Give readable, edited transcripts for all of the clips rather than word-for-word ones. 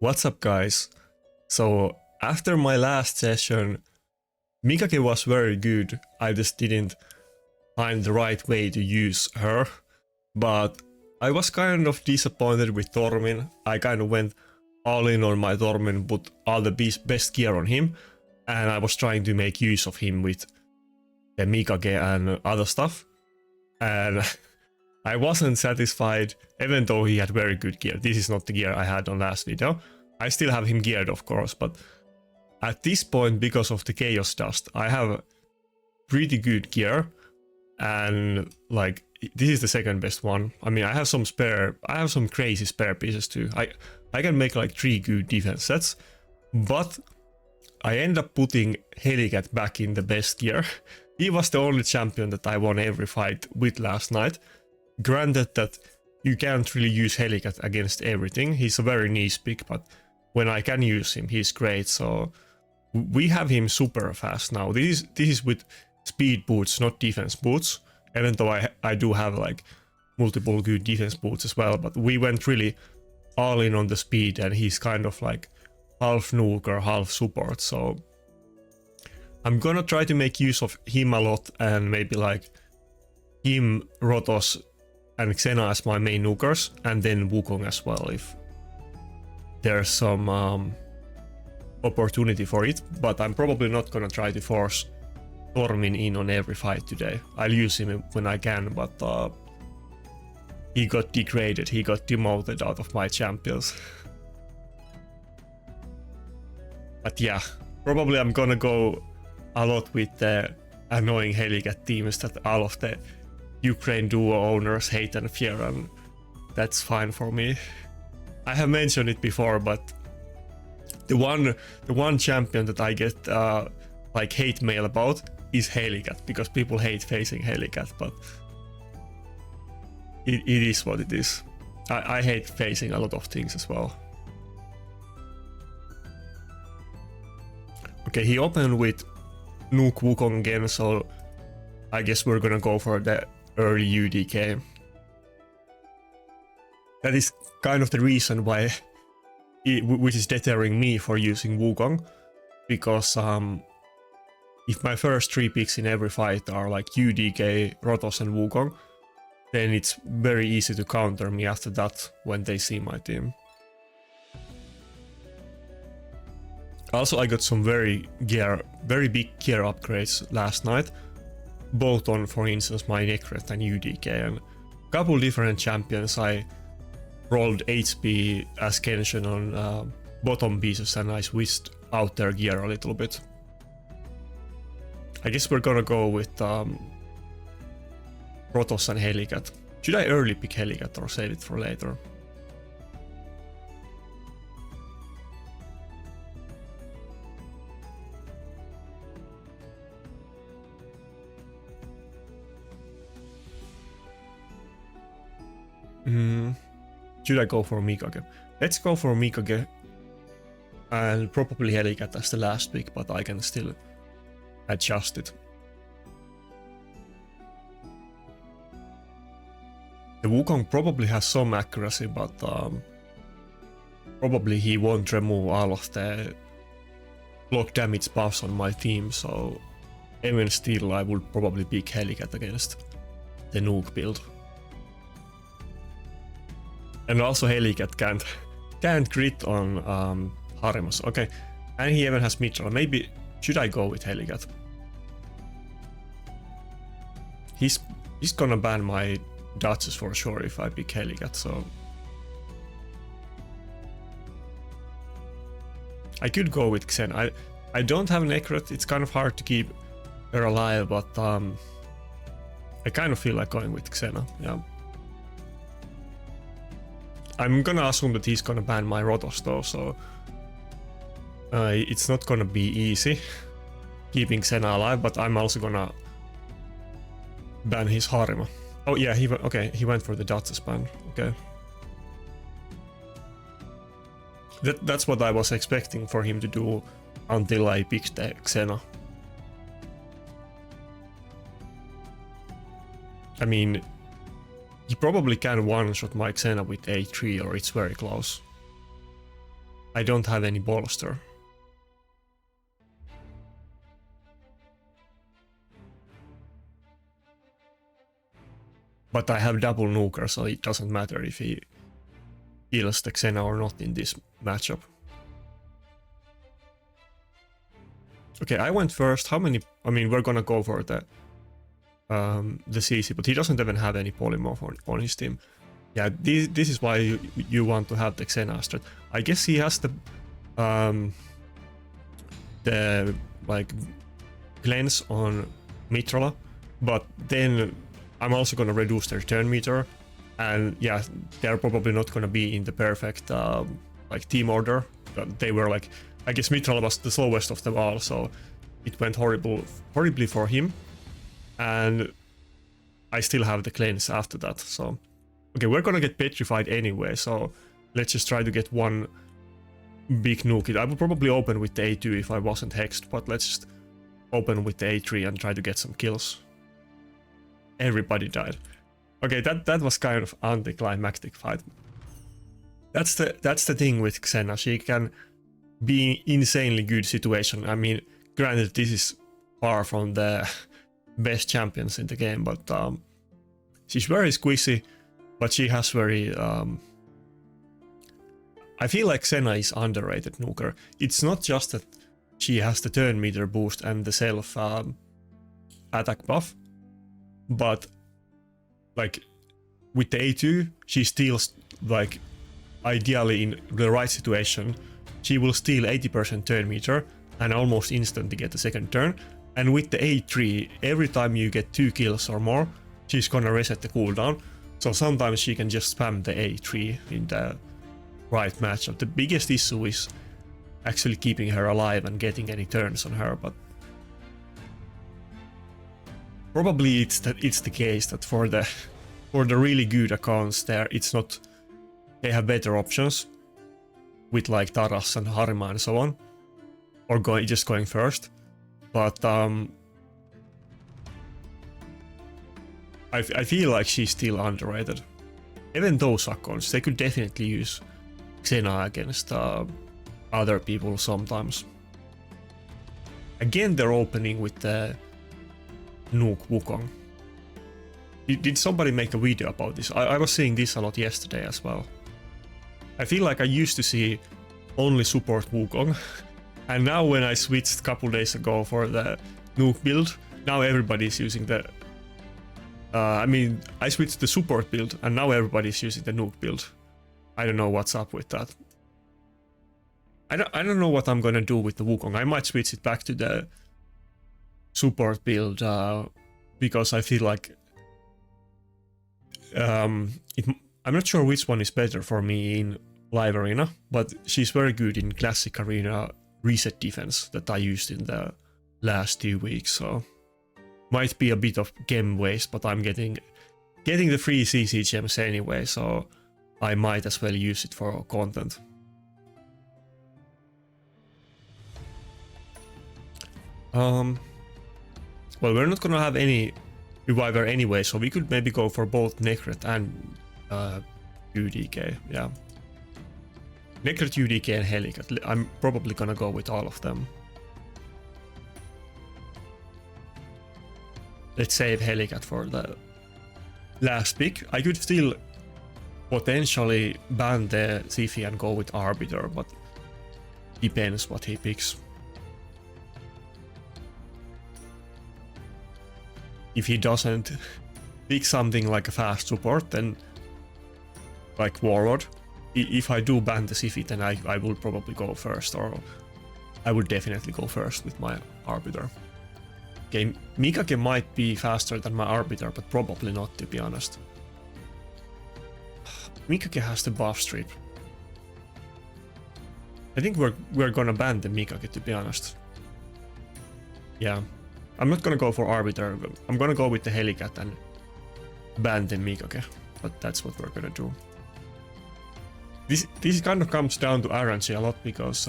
What's up, guys? So after my last session, Mikage was very good. I just didn't find the right way to use her. But I was kind of disappointed with Tormin. I kind of went all in on my Tormin, put all the best gear on him, and I was trying to make use of him with the Mikage and other stuff. And I wasn't satisfied, even though he had very good gear. This is not the gear I had on last video. I still have him geared, of course, but at this point, because of the Chaos Dust, I have pretty good gear, and like this is the second best one. I mean, I have some crazy spare pieces too. I can make like 3 good defense sets, but I end up putting Helicath back in the best gear. He was the only champion that I won every fight with last night. Granted that you can't really use Helicath against everything. He's a very niche pick, but when I can use him, he's great. So we have him super fast now. This is with speed boots, not defense boots. Even though I do have like multiple good defense boots as well, but we went really all in on the speed, and he's kind of like half nuke or half support. So I'm gonna try to make use of him a lot, and maybe like him, Rotos, and Xena as my main nukers, and then Wukong as well if there's some opportunity for it. But I'm probably not gonna try to force Tormin in on every fight today. I'll use him when I can, but he got degraded, he got demoted out of my champions. But yeah, probably I'm gonna go a lot with the annoying Helicath teams that all of the Ukraine duo owners hate and fear, and that's fine for me. I have mentioned it before, but the one champion that I get like hate mail about is Helicath, because people hate facing Helicath, but it is what it is. I hate facing a lot of things as well. Okay, he opened with Nuke Wukong again, so I guess we're gonna go for the early UDK. That is kind of the reason why, which is deterring me for using Wukong, because if my first 3 picks in every fight are like UDK, Rotos and Wukong, then it's very easy to counter me after that when they see my team. Also, I got some very big gear upgrades last night, both on, for instance, my Necret and UDK, and a couple different champions. I rolled HP as Kenshin on bottom pieces, and I switched out their gear a little bit. I guess we're gonna go with Rotos and Helicath. Should I early pick Helicath or save it for later? Should I go for Mikage? Let's go for Mikage, and probably Helicath as the last pick, but I can still adjust it. The Wukong probably has some accuracy, but probably he won't remove all of the block damage buffs on my team, so even still I would probably pick Helicath against the nuke build. And also Helicath can't crit on Harimas. Okay, and he even has Mitra. Maybe should I go with Helicath? He's gonna ban my Duchess for sure if I pick Helicath, so I could go with Xen. I don't have Necret. It's kind of hard to keep her alive, but I kind of feel like going with Xena. Yeah. I'm gonna assume that he's gonna ban my Rotos though, so it's not gonna be easy keeping Xena alive, but I'm also gonna ban his Harima. Oh yeah, he went for the Duchess ban. Okay. That's what I was expecting for him to do until I picked the Xena. I mean, he probably can one-shot my Xena with A3, or it's very close. I don't have any bolster. But I have double nuker, so it doesn't matter if he kills the Xena or not in this matchup. Okay, I went first. How many? I mean, we're gonna go for the CC, but he doesn't even have any polymorph on his team. Yeah, this is why you want to have the Xena strat. I guess he has the like cleanse on Mitrala, but then I'm also gonna reduce their turn meter, and yeah, they're probably not gonna be in the perfect like team order. They were like, I guess Mitrala was the slowest of them all, so it went horribly for him, and I still have the cleanse after that. So okay, we're gonna get petrified anyway, so let's just try to get one big nuke. I would probably open with the A2 if I wasn't hexed, but let's just open with the A3 and try to get some kills. Everybody died. Okay, that was kind of anticlimactic fight. That's the thing with Xena. She can be insanely good situation. I mean, granted, this is far from the best champions in the game, but she's very squishy, but she has very I feel like Xena is underrated nuker. It's not just that she has the turn meter boost and the self attack buff, but like with the A2, she steals, like ideally in the right situation, she will steal 80% turn meter and almost instantly get the second turn. And with the A3, every time you get 2 kills or more, she's gonna reset the cooldown. So sometimes she can just spam the A3 in the right matchup. The biggest issue is actually keeping her alive and getting any turns on her, but probably it's the case that for the really good accounts there, it's not, they have better options with like Taras and Harima and so on, or just going first. But I feel like she's still underrated. Even those accounts, they could definitely use Xena against other people sometimes. Again, they're opening with the Nuke Wukong. Did somebody make a video about this? I was seeing this a lot yesterday as well. I feel like I used to see only support Wukong, and now when I switched a couple days ago for the Nuke build, now everybody's using the I mean, I switched the support build and now everybody's using the Nuke build. I don't know what's up with that. I don't know what I'm gonna do with the Wukong. I might switch it back to the support build because I feel like I'm not sure which one is better for me in live arena, but she's very good in classic arena reset defense that I used in the last 2 weeks, so might be a bit of gem waste, but I'm getting the free CC gems anyway, so I might as well use it for content. Well, we're not gonna have any reviver anyway, so we could maybe go for both Necret and UDK, yeah. Necret, UDK and Helicath. I'm probably gonna go with all of them. Let's save Helicath for the last pick. I could still potentially ban the Zifi and go with Arbiter, but depends what he picks. If he doesn't pick something like a fast support, then like Warlord, if I do ban the Zifi, then I will probably go first, or I would definitely go first with my Arbiter. Okay, Mikage might be faster than my Arbiter, but probably not, to be honest. Mikage has the buff strip. I think we're gonna ban the Mikage, to be honest. Yeah, I'm not gonna go for Arbiter. I'm gonna go with the Helicath and ban the Mikage, but that's what we're gonna do. This kind of comes down to RNG a lot, because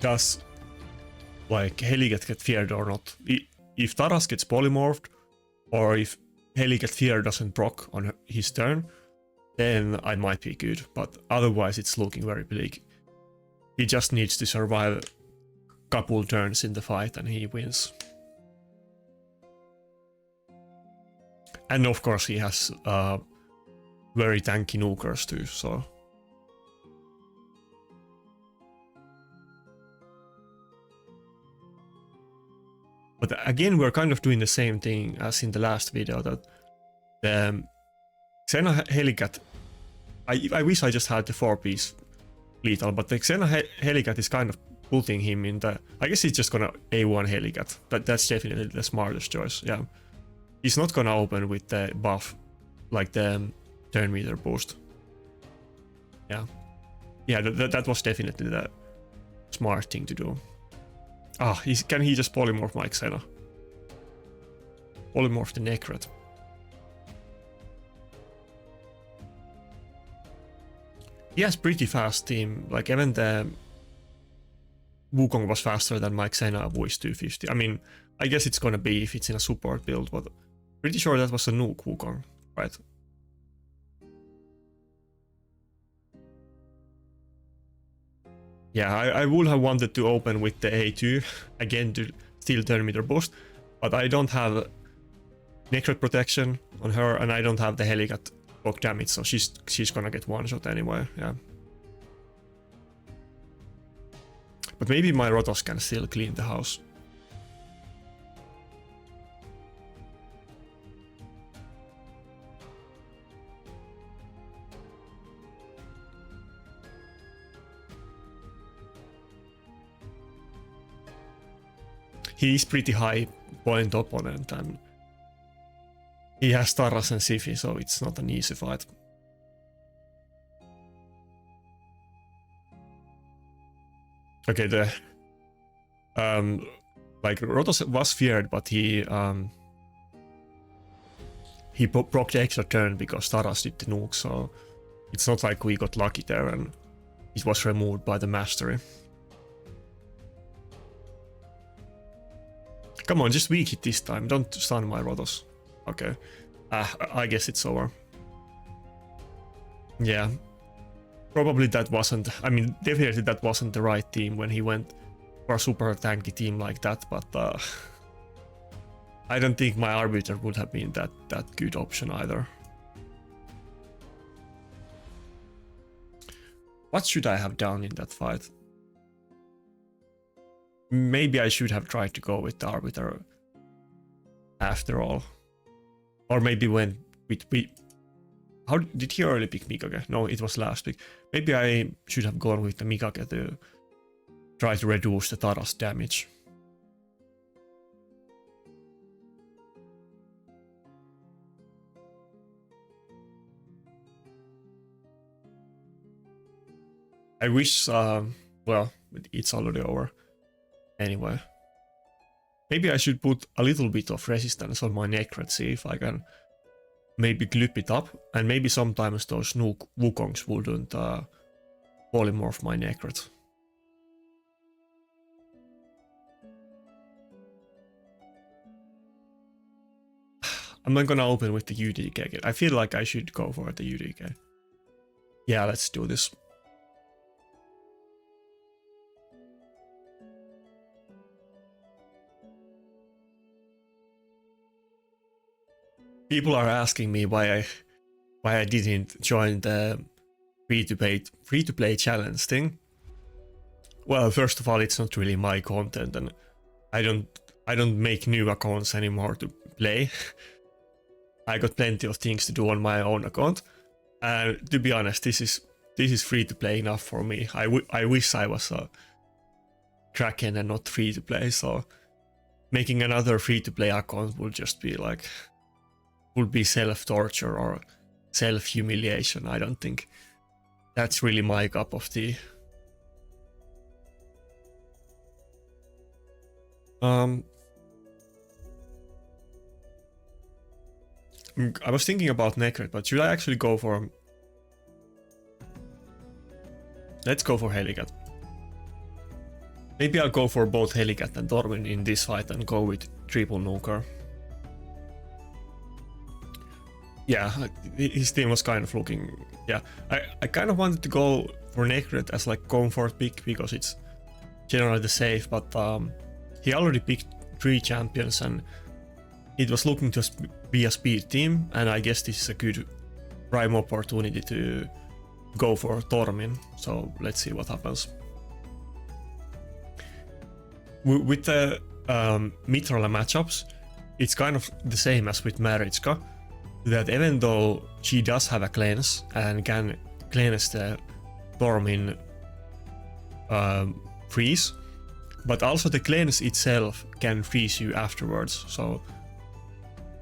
does like Helicath get feared or not? If Taras gets polymorphed, or if Helicath fear doesn't proc on his turn, then I might be good, but otherwise it's looking very bleak. He just needs to survive a couple turns in the fight and he wins. And of course he has very tanky nukers too, so... But again, we're kind of doing the same thing as in the last video, that the Xena Helicath... I wish I just had the 4-piece lethal, but the Xena Helicath is kind of putting him in the... I guess he's just gonna A1 Helicath. That's definitely the smartest choice, yeah. He's not gonna open with the buff, like the turn meter boost. Yeah. Yeah, that was definitely the smart thing to do. Ah, can he just polymorph my Xena? Polymorph the Necret. He has pretty fast team, like even the Wukong was faster than my Xena voice 250. I mean, I guess it's gonna be if it's in a support build, but pretty sure that was a nuke Wukong, right? Yeah, I would have wanted to open with the A2 again to steal turn meter boost, but I don't have Necret protection on her and I don't have the Helicath block damage, so she's gonna get one shot anyway, yeah. But maybe my Rotos can still clean the house. He is pretty high point opponent and he has Taras and Siphi, so it's not an easy fight. Okay, the like Rotos was feared, but he proc the extra turn because Taras did the nuke, so it's not like we got lucky there and it was removed by the mastery. Come on, just weak it this time, don't stun my Rotos. Okay, I guess it's over. Yeah, probably that wasn't, I mean, definitely that wasn't the right team when he went for a super tanky team like that, but I don't think my Arbiter would have been that good option either. What should I have done in that fight? Maybe I should have tried to go with the Arbiter after all. Or maybe went with... How did he early pick Mikage? No, it was last pick. Maybe I should have gone with the Mikage to try to reduce the Taras damage. I wish, well, it's already over. Anyway. Maybe I should put a little bit of resistance on my Necret, see if I can maybe clip it up, and maybe sometimes those nuke Wukongs wouldn't polymorph my Necret. I'm not gonna open with the UDK. I feel like I should go for the UDK. Yeah, let's do this. People are asking me why I didn't join the free-to-play challenge thing. Well, first of all, it's not really my content, and I don't make new accounts anymore to play. I got plenty of things to do on my own account, and to be honest, this is free-to-play enough for me. I wish I was a Kraken and not free-to-play, so making another free-to-play account would just be like... would be self-torture or self-humiliation. I don't think that's really my cup of tea. I was thinking about Necret, but should I actually go for... Let's go for Helicath. Maybe I'll go for both Helicath and Dormin in this fight and go with triple nuker. Yeah, his team was kind of looking... Yeah, I kind of wanted to go for Necret as like comfort pick because it's generally the safe, but he already picked 3 champions and it was looking to be a speed team, and I guess this is a good prime opportunity to go for Tormin, so let's see what happens. With the Mitrala matchups, it's kind of the same as with Marichka, that even though she does have a cleanse and can cleanse the Tormin freeze, but also the cleanse itself can freeze you afterwards, so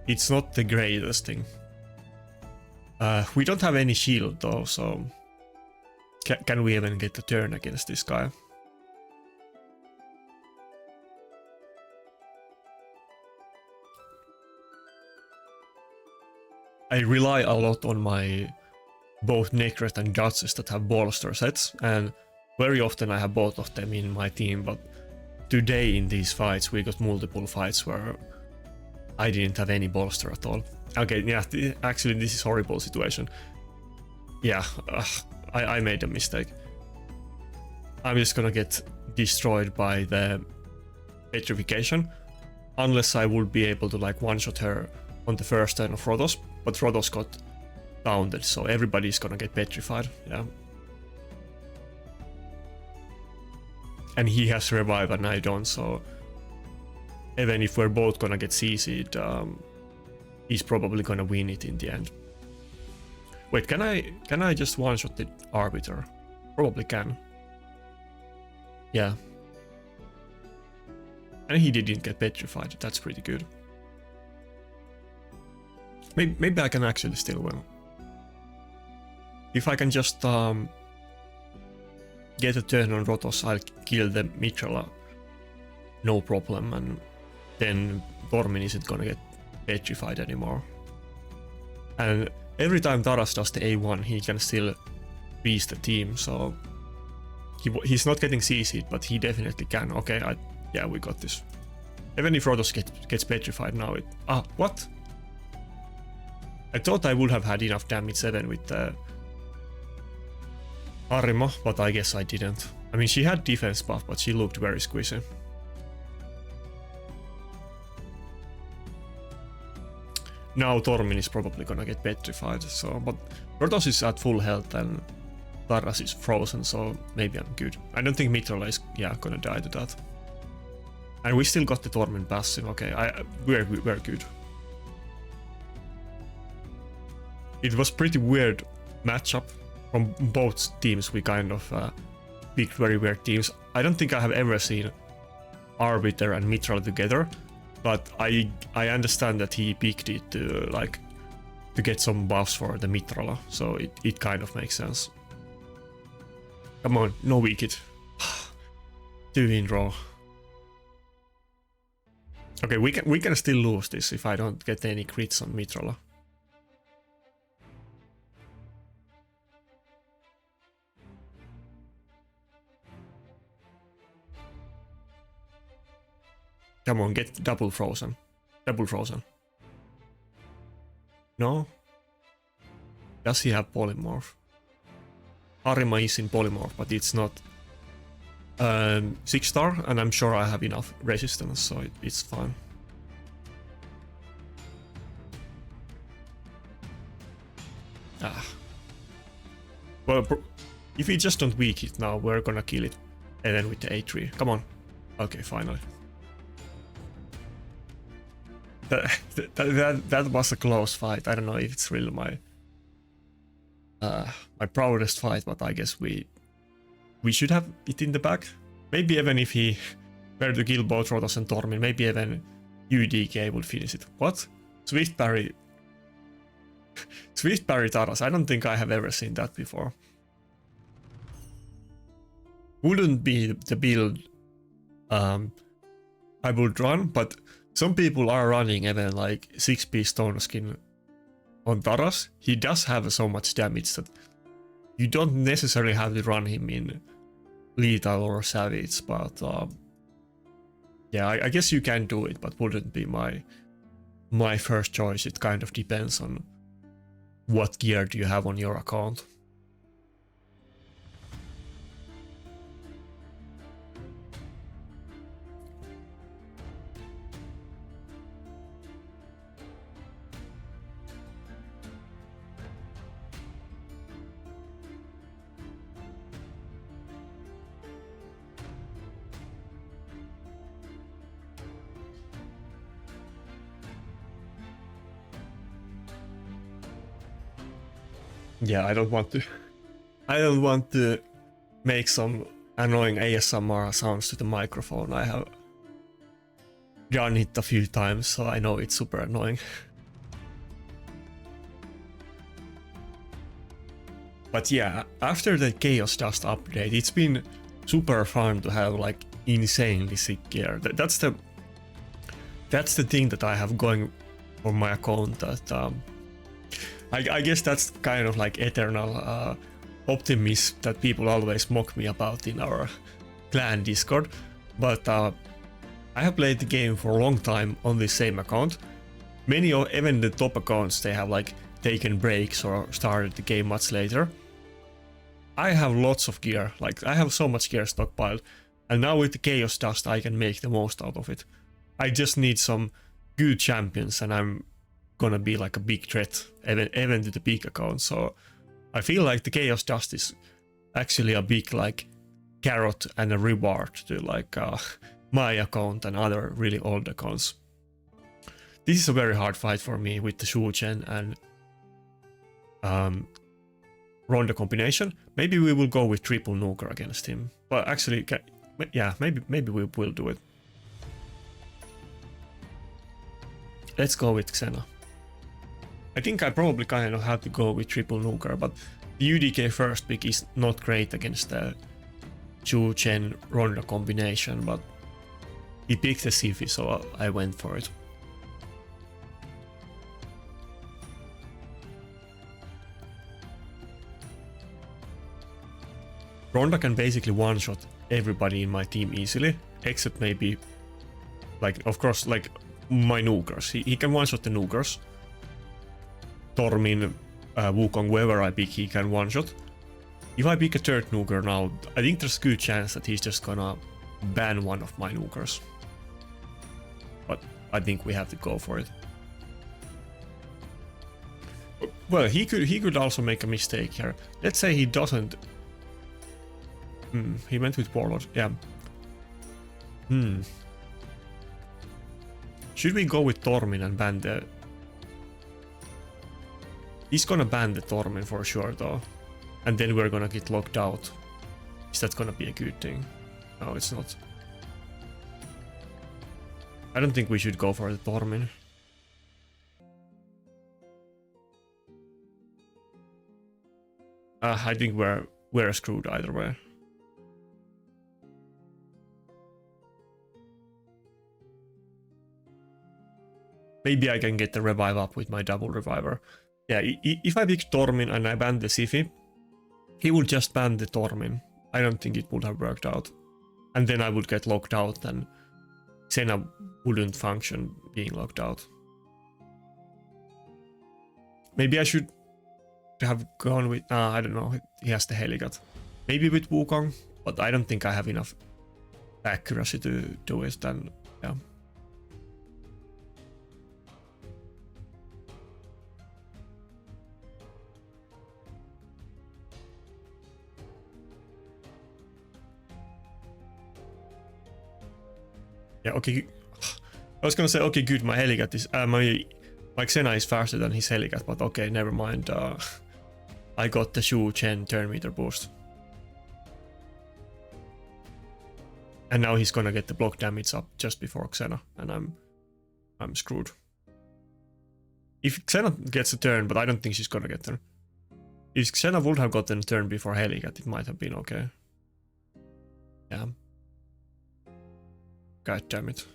it's not the greatest thing. We don't have any shield though, so can we even get a turn against this guy? I rely a lot on my both Necret and Judges that have bolster sets, and very often I have both of them in my team, but today in these fights we got multiple fights where I didn't have any bolster at all. Okay, yeah, actually this is a horrible situation. Yeah, I made a mistake. I'm just gonna get destroyed by the petrification, unless I would be able to like one-shot her on the first turn of Rhodos, but Rhodos got downed, so everybody's gonna get petrified, yeah. And he has revive and I don't, so even if we're both gonna get CC'd, he's probably gonna win it in the end. Wait, can I just one-shot the Arbiter? Probably can. Yeah. And he didn't get petrified, that's pretty good. Maybe I can actually still win. If I can just get a turn on Rotos, I'll kill the Mitrala, no problem, and then Tormin isn't gonna get petrified anymore. And every time Taras does the A1, he can still freeze the team, so he's not getting CC'd, but he definitely can. Okay, yeah, we got this. Even if Rotos gets petrified now, what? I thought I would have had enough damage 7 with the Arimo, but I guess I didn't. I mean, she had defense buff, but she looked very squishy. Now Tormin is probably gonna get petrified, so, but Rotos is at full health and Taras is frozen, so maybe I'm good. I don't think Mitrala is, yeah, gonna die to that. And we still got the Tormin passive, okay, we're good. It was pretty weird matchup from both teams. We kind of picked very weird teams. I don't think I have ever seen Arbiter and Mitrala together, but I understand that he picked it to get some buffs for the Mitrala, so it kind of makes sense. Come on, no wicked. 2 in row. Okay, we can still lose this if I don't get any crits on Mitrala. Come on, get double frozen. Double frozen. No? Does he have polymorph? Arima is in polymorph, but it's not 6-star, and I'm sure I have enough resistance, so it's fine. Well, if we just don't weak it now, we're gonna kill it, and then with the A3. Come on. Okay, finally. That was a close fight. I don't know if it's really my proudest fight, but I guess we should have it in the back. Maybe even if he were to kill both Rotos and Tormin, maybe even UDK would finish it. What? Swift parry. Swift parry Taras. I don't think I have ever seen that before. Wouldn't be the build I would run, but some people are running even like 6-piece stone skin on Taras. He does have so much damage that you don't necessarily have to run him in lethal or savage, but yeah, I guess you can do it, but wouldn't be my first choice. It kind of depends on what gear do you have on your account. Yeah, I don't want to. I don't want to make some annoying ASMR sounds to the microphone. I have done it a few times, so I know it's super annoying. But yeah, after the Chaos Dust update, it's been super fun to have like insanely sick gear. That's the thing that I have going for my account. That I guess that's kind of like eternal optimism that people always mock me about in our clan Discord. But I have played the game for a long time on the same account. Many of even the top accounts, they have like taken breaks or started the game much later. I have lots of gear, like I have so much gear stockpiled, and now with the Chaos Dust I can make the most out of it. I just need some good champions and I'm gonna be like a big threat even to the big account. So I feel like the Chaos Dust is actually a big like carrot and a reward to like my account and other really old accounts. This is a very hard fight for me with the Shu-Chen and Ronda combination. Maybe we will go with triple nuker against him. But actually, yeah, maybe we will do it. Let's go with Xena. I think I probably kind of have to go with triple nuker, but the UDK first pick is not great against the Shu-Chen Ronda combination, but he picked the Siphi, so I went for it. Ronda can basically one-shot everybody in my team easily, except maybe, like, of course, like my nukers. He can one-shot the nukers. Tormin, Wukong, whoever I pick, he can one-shot. If I pick a third nuker now, I think there's a good chance that he's just gonna ban one of my nukers. But I think we have to go for it. Well, he could also make a mistake here. Let's say he doesn't. He went with Warlord, yeah. Should we go with Tormin and ban the... He's gonna ban the Tormin for sure though. And then we're gonna get locked out. Is that gonna be a good thing? No, it's not. I don't think we should go for the Tormin. I think we're screwed either way. Maybe I can get the revive up with my double reviver. Yeah, if I pick Tormin and I ban the Siphi, he would just ban the Tormin. I don't think it would have worked out. And then I would get locked out and Xena wouldn't function being locked out. Maybe I should have gone with... I don't know, he has the Helicath. Maybe with Wukong, but I don't think I have enough accuracy to do it, then yeah. Yeah, okay. I was gonna say, okay, good, my Helicath is... my Xena is faster than his Helicath, but okay, never mind. I got the Shu-Chen turn meter boost. And now he's gonna get the block damage up just before Xena, and I'm screwed. If Xena gets a turn, but I don't think she's gonna get turn. If Xena would have gotten a turn before Helicath, it might have been okay. Yeah. God damn it.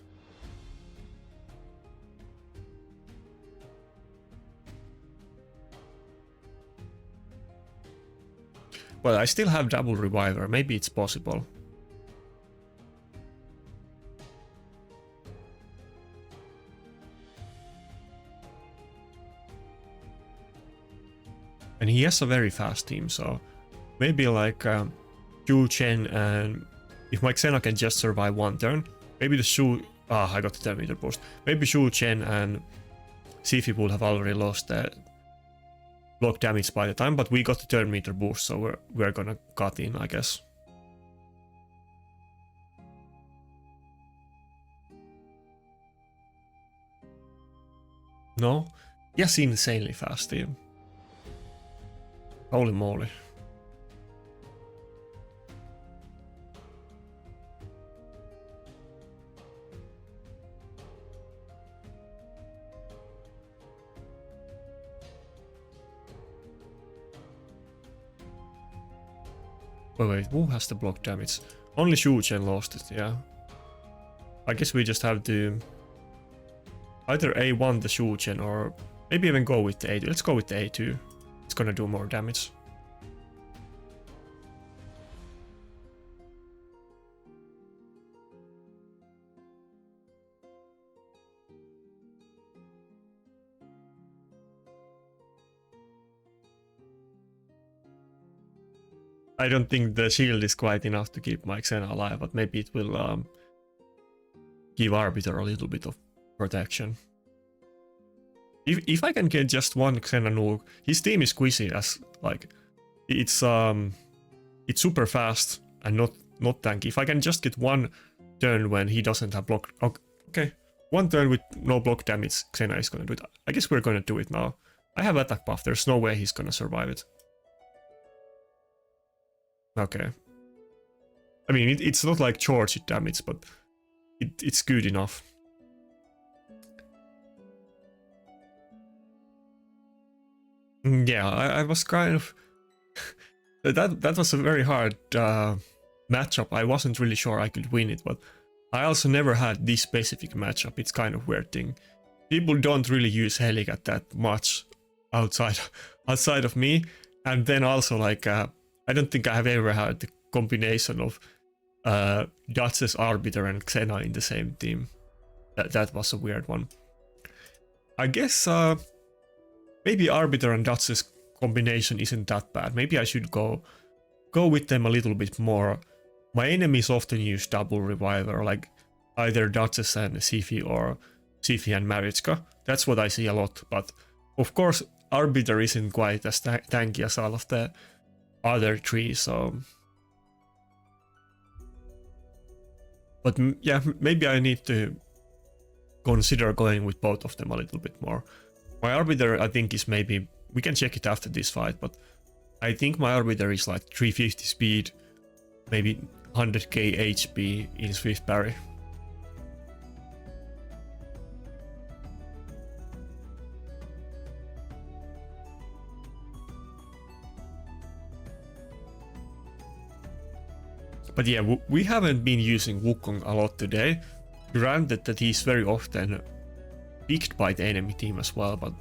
Well, I still have double reviver. Maybe it's possible. And he has a very fast team, so maybe like Shu-Chen and if my Xena can just survive one turn, maybe the Shu... I got the 10 meter boost. Maybe Shu-Chen and Siphi would have already lost the block damage by the time, but we got the turn meter boost, so we're gonna cut in, I guess. No? Yes, insanely fast team. Holy moly. Wait, who has the block damage? Only Shuchen lost it, yeah. I guess we just have to either A1 the Shuchen or maybe even go with the A2. Let's go with the A2. It's gonna do more damage. I don't think the shield is quite enough to keep my Xena alive, but maybe it will give Arbiter a little bit of protection. If I can get just one Xena nuke, his team is squishy as like it's super fast and not tanky. If I can just get one turn when he doesn't have block, okay, one turn with no block damage, Xena is gonna do it. I guess we're gonna do it now. I have attack buff. There's no way he's gonna survive it. Okay. I mean, it's not like charge damage, but it's good enough. Yeah, I was kind of... that was a very hard matchup. I wasn't really sure I could win it, but I also never had this specific matchup. It's kind of weird thing. People don't really use Helicath that much outside of me, and then also like I don't think I have ever had the combination of Duchess, Arbiter, and Xena in the same team. That was a weird one. I guess maybe Arbiter and Duchess combination isn't that bad. Maybe I should go with them a little bit more. My enemies often use double reviver, like either Duchess and Siphi or Siphi and Marichka. That's what I see a lot, but of course Arbiter isn't quite as tanky as all of the other three, so... But yeah, maybe I need to consider going with both of them a little bit more. My Arbiter, I think, is maybe... We can check it after this fight, but I think my Arbiter is like 350 speed, maybe 100k HP in Swift Parry. But yeah, we haven't been using Wukong a lot today. Granted that he's very often picked by the enemy team as well, but...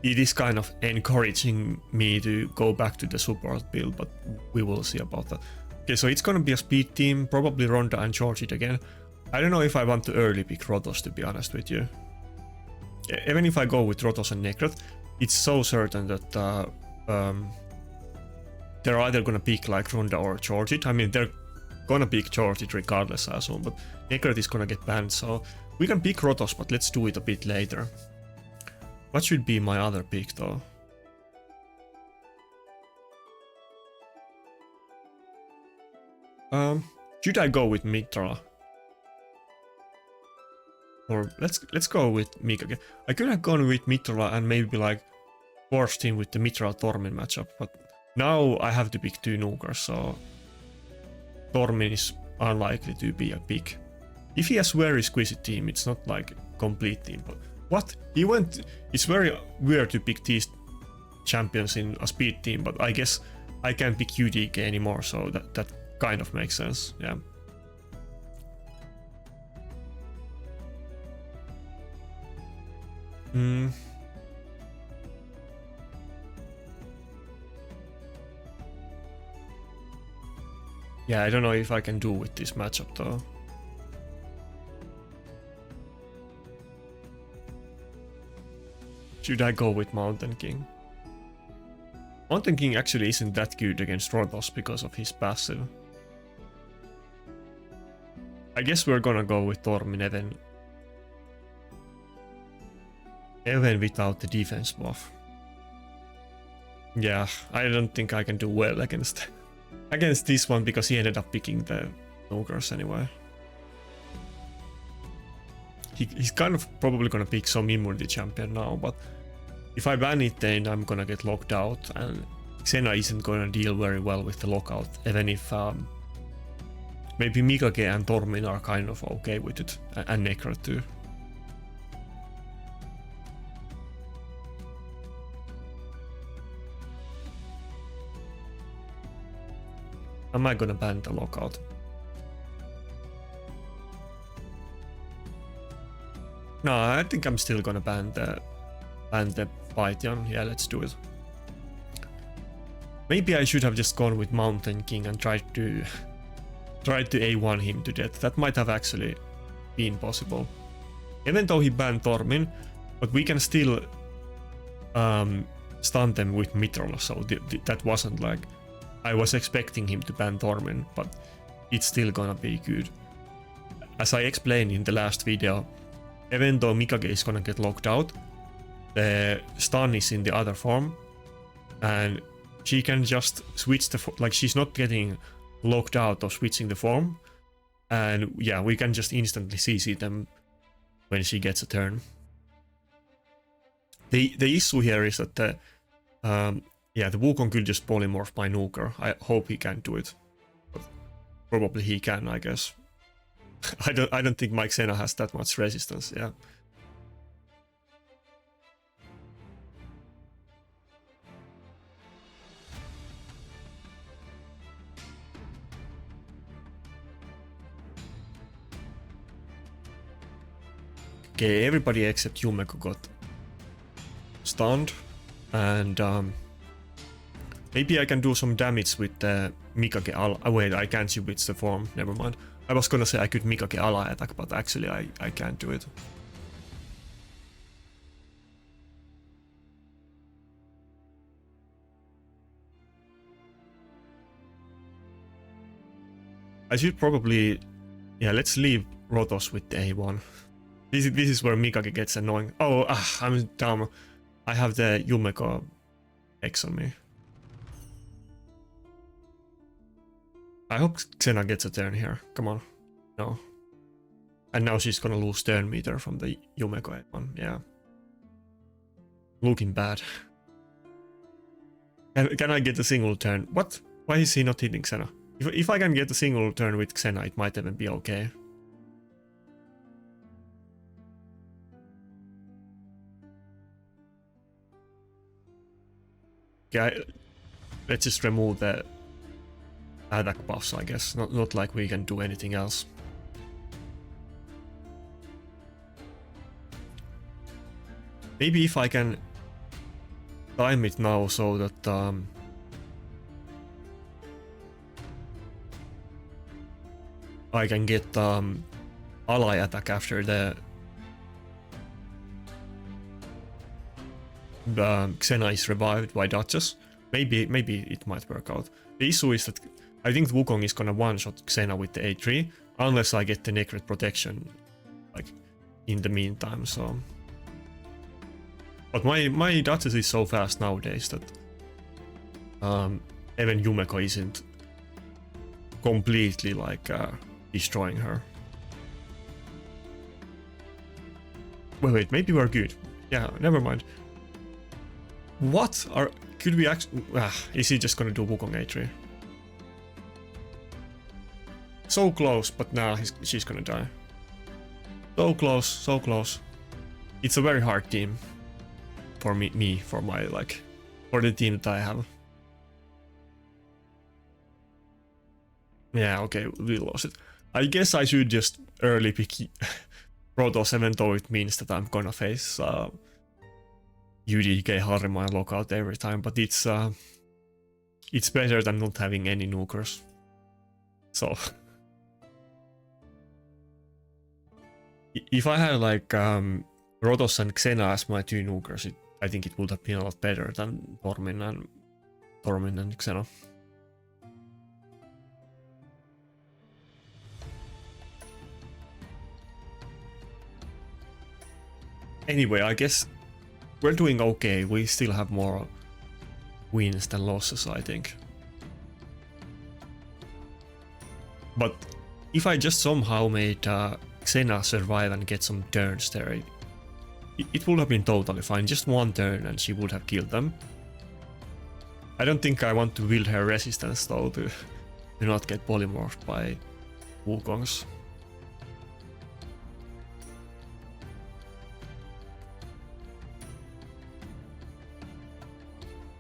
It is kind of encouraging me to go back to the support build, but we will see about that. Okay, so it's gonna be a speed team, probably Ronda and George it again. I don't know if I want to early pick Rotos, to be honest with you. Even if I go with Rotos and Necroth, it's so certain that they're either gonna pick like Ronda or Georgit. I mean, they're gonna pick Georgit regardless, I assume, but Necroth is gonna get banned, so we can pick Rotos, but let's do it a bit later. What should be my other pick though? Should I go with Mitra? Or let's go with Mika. I could have gone with Mitra and maybe like forced him with the Mitra Tormin matchup, but now I have to pick two nukers, so Tormin is unlikely to be a pick. If he has very exquisite team, it's not like complete team, but what? He went... It's very weird to pick these champions in a speed team, but I guess I can't pick UDK anymore, so that kind of makes sense, yeah. Yeah, I don't know if I can do with this matchup though. Should I go with Mountain King? Mountain King actually isn't that good against Rotos because of his passive. I guess we're gonna go with Tormin even without the defense buff. Yeah, I don't think I can do well against this one because he ended up picking the Ogres anyway. he's kind of probably gonna pick some immunity champion now, but if I ban it, then I'm gonna get locked out, and Xena isn't gonna deal very well with the lockout, even if maybe Mikage and Tormin are kind of okay with it, and Necro too. Am I gonna ban the lockout? No, I think I'm still gonna ban the Python. Yeah, let's do it. Maybe I should have just gone with Mountain King and tried to A1 him to death. That might have actually been possible. Even though he banned Tormin, but we can still stun them with Mithril, so that wasn't like... I was expecting him to ban Tormin, but it's still gonna be good. As I explained in the last video, even though Mikage is gonna get locked out, the stun is in the other form, and she can just switch the... like, she's not getting locked out of switching the form, and yeah, we can just instantly CC them when she gets a turn. The issue here is that the Wukong could just polymorph my nuker. I hope he can do it, but probably he can, I guess. I don't think my Xena has that much resistance. Yeah. Okay, everybody except Yumeko got stunned, and maybe I can do some damage with the Mikage ally. Oh, wait, I can't switch the form. Never mind. I was gonna say I could Mikage ally attack, but actually I can't do it. I should probably... yeah, let's leave Rotos with the A1. This is where Mikage gets annoying. Oh, I'm dumb. I have the Yumeko X on me. I hope Xena gets a turn here. Come on. No. And now she's gonna lose turn meter from the Yumeko one. Yeah. Looking bad. Can I get a single turn? What? Why is he not hitting Xena? If I can get a single turn with Xena, it might even be okay. Okay, let's just remove the attack buffs, I guess. Not like we can do anything else. Maybe if I can time it now so that I can get ally attack after the Xena is revived by Duchess. Maybe it might work out. The issue is that I think Wukong is gonna one-shot Xena with the A3, unless I get the Necret protection, like, in the meantime, so... But my Duchess is so fast nowadays that even Yumeko isn't completely, like, destroying her. Wait, maybe we're good. Yeah, never mind. What are... could we actually... is he just gonna do Wukong A3? So close, but now she's gonna die. So close, so close. It's a very hard team. For me, for my, like... for the team that I have. Yeah, okay, we lost it. I guess I should just early pick Protoss, even though it means that I'm gonna face UDK Harima lockout every time, but it's better than not having any nukers. So if I had like Protoss and Xena as my two nukers, I think it would have been a lot better than Tormin and Xena. Anyway, I guess we're doing okay. We still have more wins than losses, I think. But if I just somehow made Xena survive and get some turns there, it would have been totally fine. Just one turn and she would have killed them. I don't think I want to build her resistance though to not get polymorphed by Wukongs.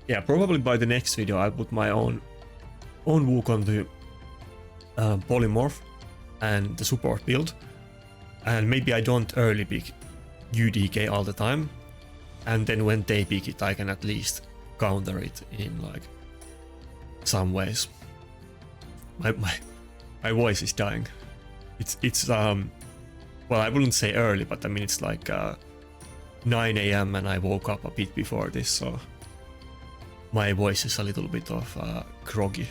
Yeah, probably by the next video I'll put my own Wukong to polymorph and the support build, and maybe I don't early pick UDK all the time, and then when they pick it I can at least counter it in like some ways. My voice is dying. It's well, I wouldn't say early, but I mean it's like 9 AM and I woke up a bit before this, so my voice is a little bit of groggy.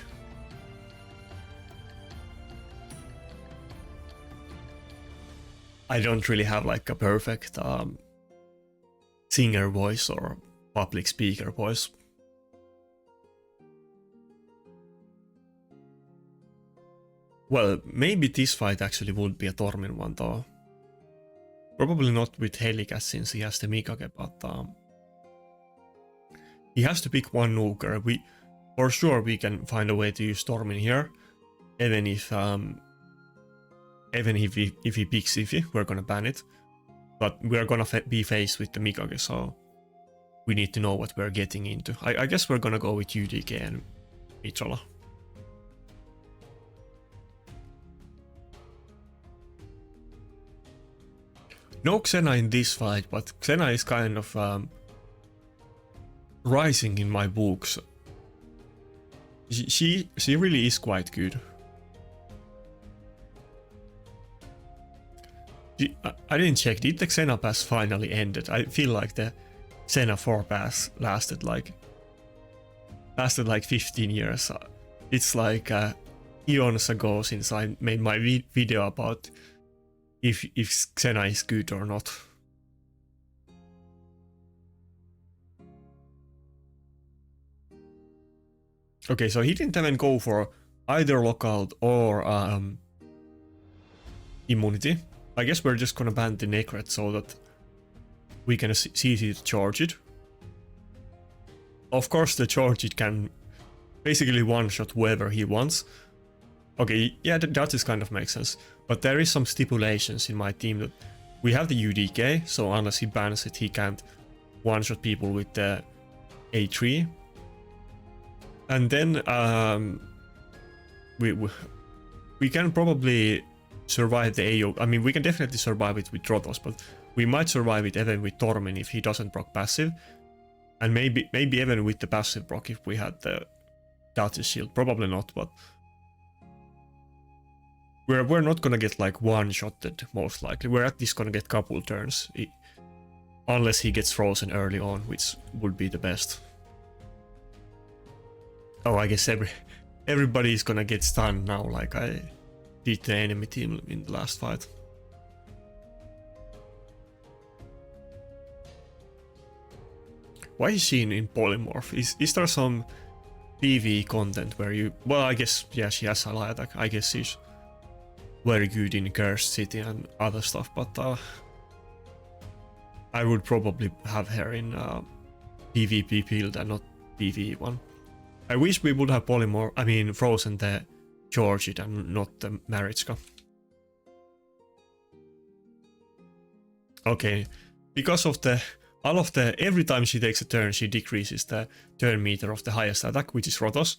I don't really have like a perfect singer voice or public speaker voice. Well, maybe this fight actually would be a Tormin one though. Probably not with Helicath since he has the Mikage, but he has to pick one nuker. For sure we can find a way to use Tormin here, even if he picks Iffy, we're gonna ban it. But we're gonna be faced with the Mikage, so we need to know what we're getting into. I guess we're gonna go with UDK and Mitrola. No Xena in this fight, but Xena is kind of rising in my books. She really is quite good. I didn't check, did the Xena pass finally ended? I feel like the Xena 4 pass lasted like 15 years. It's like eons ago since I made my video about if Xena is good or not. Okay, so he didn't even go for either lockout or immunity. I guess we're just gonna ban the Necret so that we can see it charge it. Of course the charge it can basically one-shot whoever he wants. Okay, yeah, that just kind of makes sense. But there is some stipulations in my team that we have the UDK, so unless he bans it, he can't one-shot people with the A3. And then we can probably survive the AO. I mean, we can definitely survive it with Rotos, but we might survive it even with Tormin if he doesn't proc passive. And maybe even with the passive proc if we had the Duchess shield. Probably not, but we're not gonna get like one-shotted most likely. We're at least gonna get couple turns. Unless he gets frozen early on, which would be the best. Oh, I guess everybody is gonna get stunned now, like I did the enemy team in the last fight. Why is she in polymorph? Is there some PvE content where you... Well, I guess, yeah, she has ally attack. I guess she's very good in Cursed City and other stuff, but I would probably have her in PvP build and not PvE one. I wish we would have frozen the Georgid and not the Marichka. Okay, because of every time she takes a turn, she decreases the turn meter of the highest attack, which is Rotos,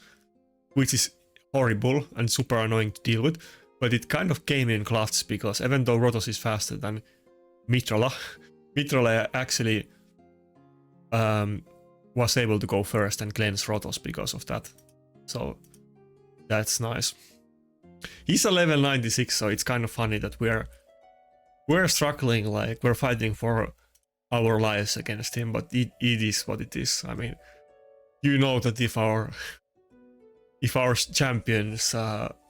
which is horrible and super annoying to deal with. But it kind of came in clutch because even though Rotos is faster than Mitrola, Mitrola actually was able to go first and cleanse Rotos because of that. So that's nice. He's a level 96, so it's kind of funny that we're struggling, like we're fighting for our lives against him, but it is what it is. I mean, you know that if our champions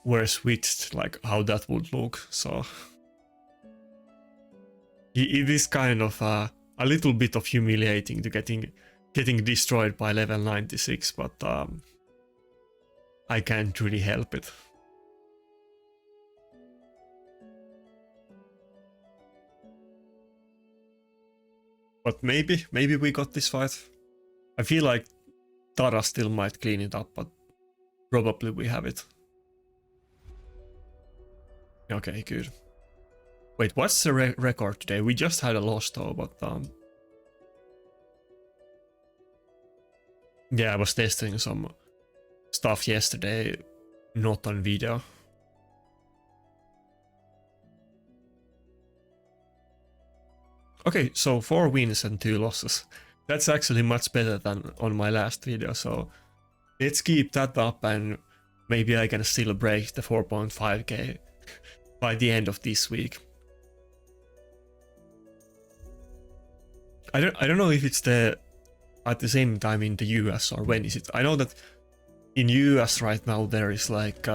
were switched, like how that would look. So it is kind of a little bit of humiliating to getting destroyed by level 96, but I can't really help it. But maybe we got this fight. I feel like Tara still might clean it up, but probably we have it. Okay, good. Wait, what's the record today? We just had a loss though, but yeah, I was testing some stuff yesterday, not on video. Okay, so 4 wins and 2 losses. That's actually much better than on my last video, so let's keep that up and maybe I can still break the 4.5k by the end of this week. I don't know if it's at the same time in the US or when is it. I know that in US right now there is like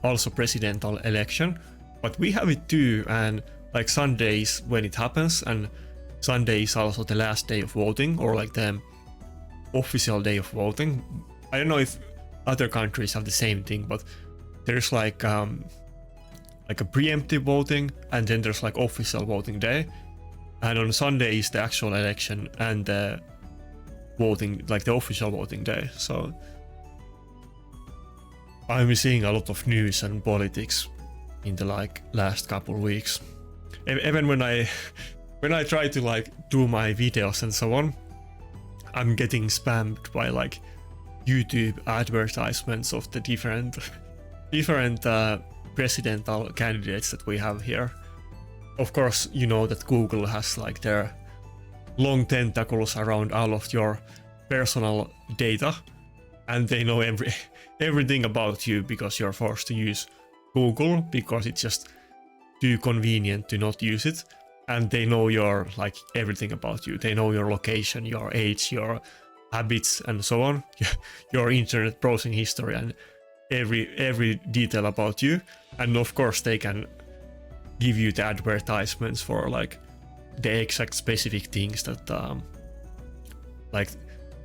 also presidential election, but we have it too, and like Sunday is when it happens, and Sunday is also the last day of voting, or like the official day of voting. I don't know if other countries have the same thing, but there's like a preemptive voting, and then there's like official voting day, and on Sunday is the actual election and the voting, like the official voting day. So I'm seeing a lot of news and politics in the like last couple weeks. Even when I try to like do my videos and so on, I'm getting spammed by like YouTube advertisements of the different presidential candidates that we have here. Of course, you know that Google has like their long tentacles around all of your personal data, and they know everything about you because you're forced to use Google because it's just too convenient to not use it. And they know your like everything about you. They know your location, your age, your habits, and so on, your internet browsing history, and every detail about you. And of course they can give you the advertisements for like the exact specific things that like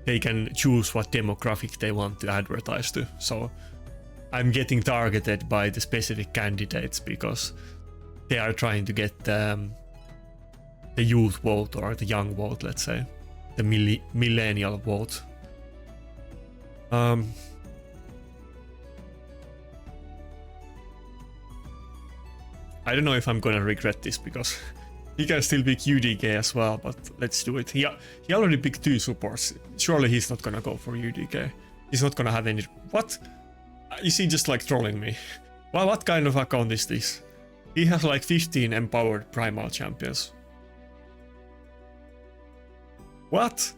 they can choose what demographic they want to advertise to. So I'm getting targeted by the specific candidates because they are trying to get the youth vote, or the young vote, let's say, the millennial vote. I don't know if I'm gonna regret this because he can still pick UDK as well, but let's do it. He already picked 2 supports. Surely he's not gonna go for UDK. He's not gonna have any. What? Is he just like trolling me? Well, what kind of account is this? He has like 15 empowered primal champions. What?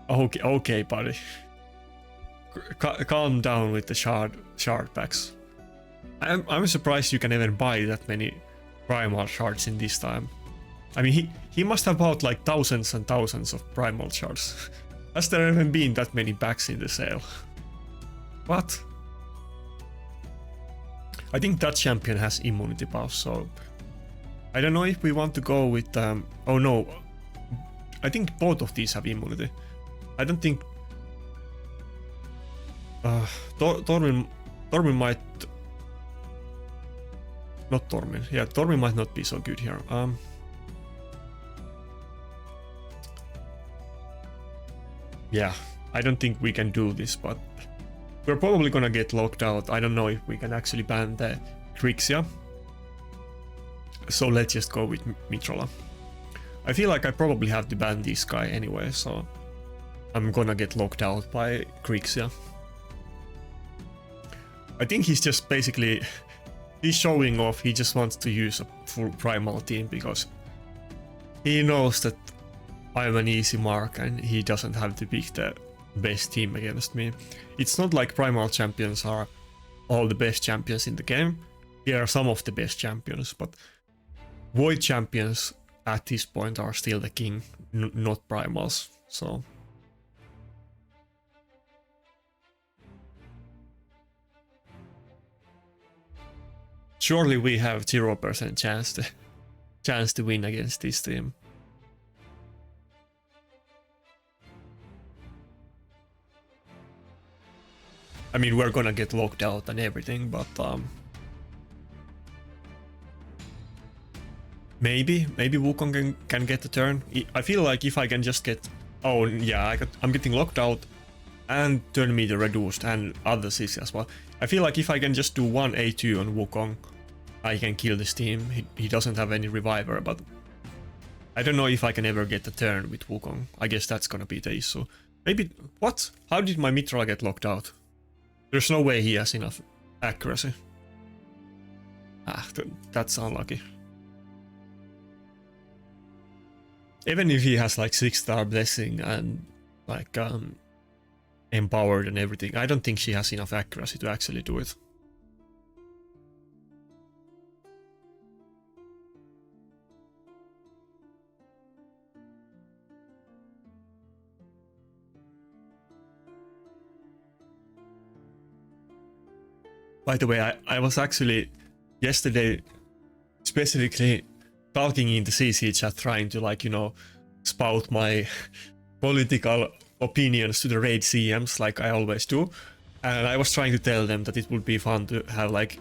Okay, buddy. Calm down with the shard packs. I'm surprised you can even buy that many primal shards in this time. I mean, he must have bought like thousands and thousands of primal shards. Has there even been that many packs in the sale? What? I think that champion has immunity buff, so I don't know if we want to go with oh no, I think both of these have immunity. I don't think Tormin might not Tormin. Yeah, Tormin might not be so good here. Yeah, I don't think we can do this, but we're probably gonna get locked out. I don't know if we can actually ban the Grixia. So let's just go with Mitrola. I feel like I probably have to ban this guy anyway, so I'm gonna get locked out by Grixia. I think he's just basically, he's showing off. He just wants to use a full primal team because he knows that I'm an easy mark and he doesn't have to pick the best team against me. It's not like primal champions are all the best champions in the game. They are some of the best champions, but void champions at this point are still the king, not primals. So surely we have 0% chance to win against this team. I mean, we're gonna get locked out and everything, but maybe Wukong can get the turn. I feel like if I can just get, oh yeah, I'm getting locked out and turn meter reduced and other CC as well. I feel like if I can just do one A2 on Wukong, I can kill this team. He doesn't have any reviver, but I don't know if I can ever get the turn with Wukong. I guess that's gonna be the issue. Maybe, what? How did my Mitra get locked out? There's no way he has enough accuracy. Ah, that's unlucky. Even if he has like 6-star blessing and like empowered and everything, I don't think she has enough accuracy to actually do it. By the way, I was actually yesterday specifically talking in the CC chat, trying to, like, you know, spout my political opinions to the raid CMs like I always do. And I was trying to tell them that it would be fun to have like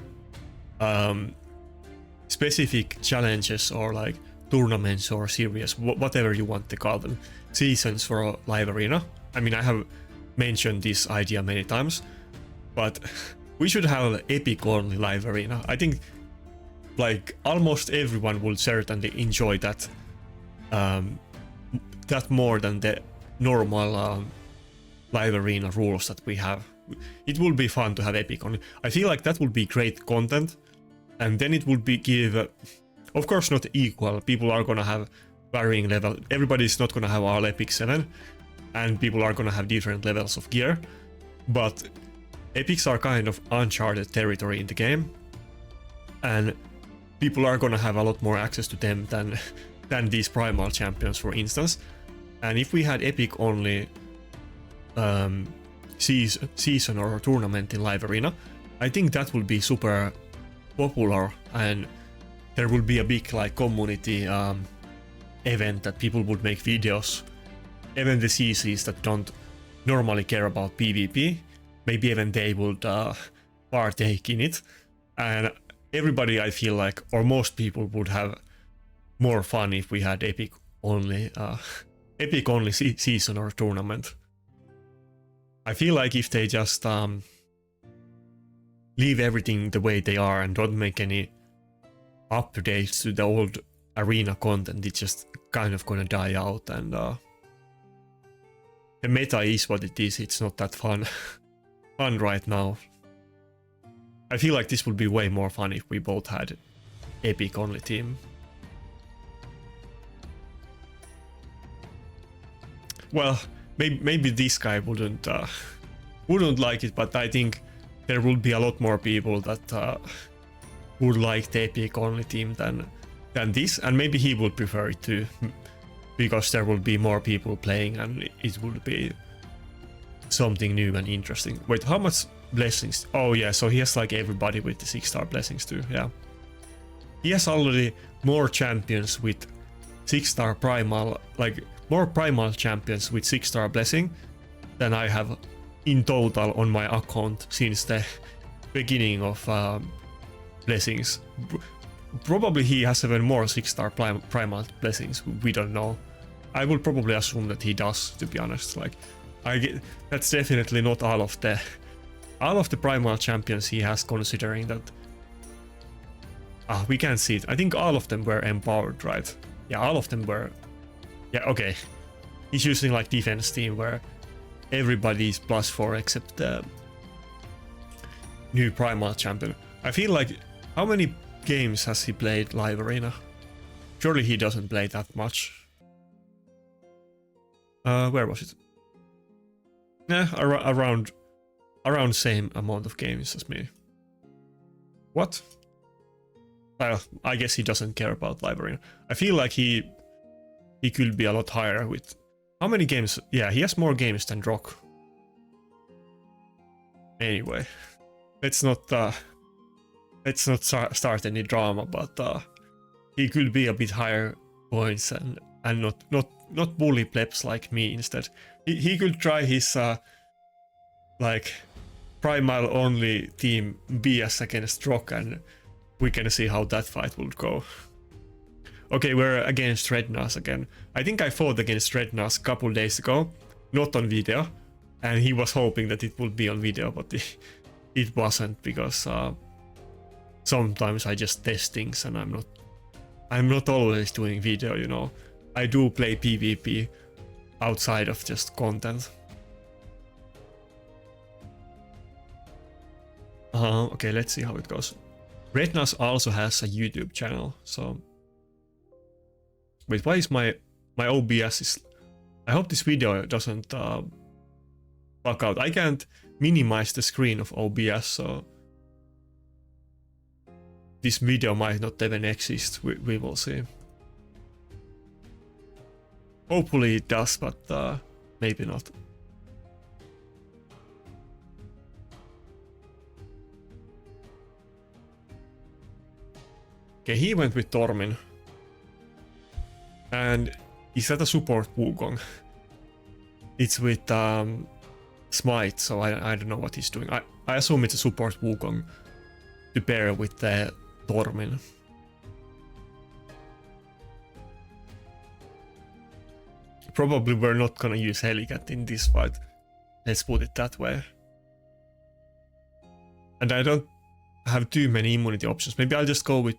specific challenges or like tournaments or series, whatever you want to call them, seasons for a live arena. I mean, I have mentioned this idea many times, but we should have an epic only live arena. I think like almost everyone will certainly enjoy that that more than the normal live arena rules that we have. It will be fun to have epic only. I feel like that would be great content, and then it would be give, of course not equal. People are gonna have varying level. Everybody's not gonna have all epic 7, and people are gonna have different levels of gear, but epics are kind of uncharted territory in the game, and people are gonna have a lot more access to them than these primal champions, for instance. And if we had epic only season or tournament in live arena, I think that would be super popular, and there would be a big like community event that people would make videos. Even the CCs that don't normally care about PvP, maybe even they would partake in it, and everybody, I feel like, or most people would have more fun if we had epic only season or tournament. I feel like if they just leave everything the way they are and don't make any updates to the old arena content, it's just kind of gonna die out, and the meta is what it is. It's not that fun right now. I feel like this would be way more fun if we both had epic only team. Well, maybe this guy wouldn't like it, but I think there would be a lot more people that would like the epic only team than this, and maybe he would prefer it too, because there would be more people playing and it would be something new and interesting. Wait, how much blessings? Oh yeah, so he has like everybody with the 6-star blessings too. Yeah, he has already more champions with 6-star primal, like more primal champions with 6-star blessing than I have in total on my account since the beginning of blessings. Probably he has even more 6-star primal blessings. We don't know. I would probably assume that he does, to be honest. Like, that's definitely not all of the primal champions he has, considering that we can't see it. I think all of them were empowered, right? Yeah, all of them were. Yeah, okay. He's using like defense team where everybody's +4 except the new primal champion. I feel like, how many games has he played live arena? Surely he doesn't play that much. Where was it? Yeah, around same amount of games as me. What? Well, I guess he doesn't care about live arena. I feel like he could be a lot higher with... How many games? Yeah, he has more games than Rock. Anyway, let's not start any drama, but he could be a bit higher points and not bully plebs like me instead. He could try his like primal only team BS against Rock, and we can see how that fight would go. Okay, we're against Rednas again. I think I fought against Rednas a couple days ago, not on video, and he was hoping that it would be on video, but it wasn't, because sometimes I just test things and I'm not always doing video, you know. I do play PvP outside of just content. Okay, let's see how it goes. Rednas also has a YouTube channel, so... Wait, why is my OBS is... I hope this video doesn't bug out. I can't minimize the screen of OBS, so... This video might not even exist, we will see. Hopefully it does, but maybe not. Okay, he went with Tormin. And is that a support Wukong? It's with Smite, so I don't know what he's doing. I assume it's a support Wukong to pair with the Tormin. Probably we're not gonna use Helicath in this fight. Let's put it that way. And I don't have too many immunity options. Maybe I'll just go with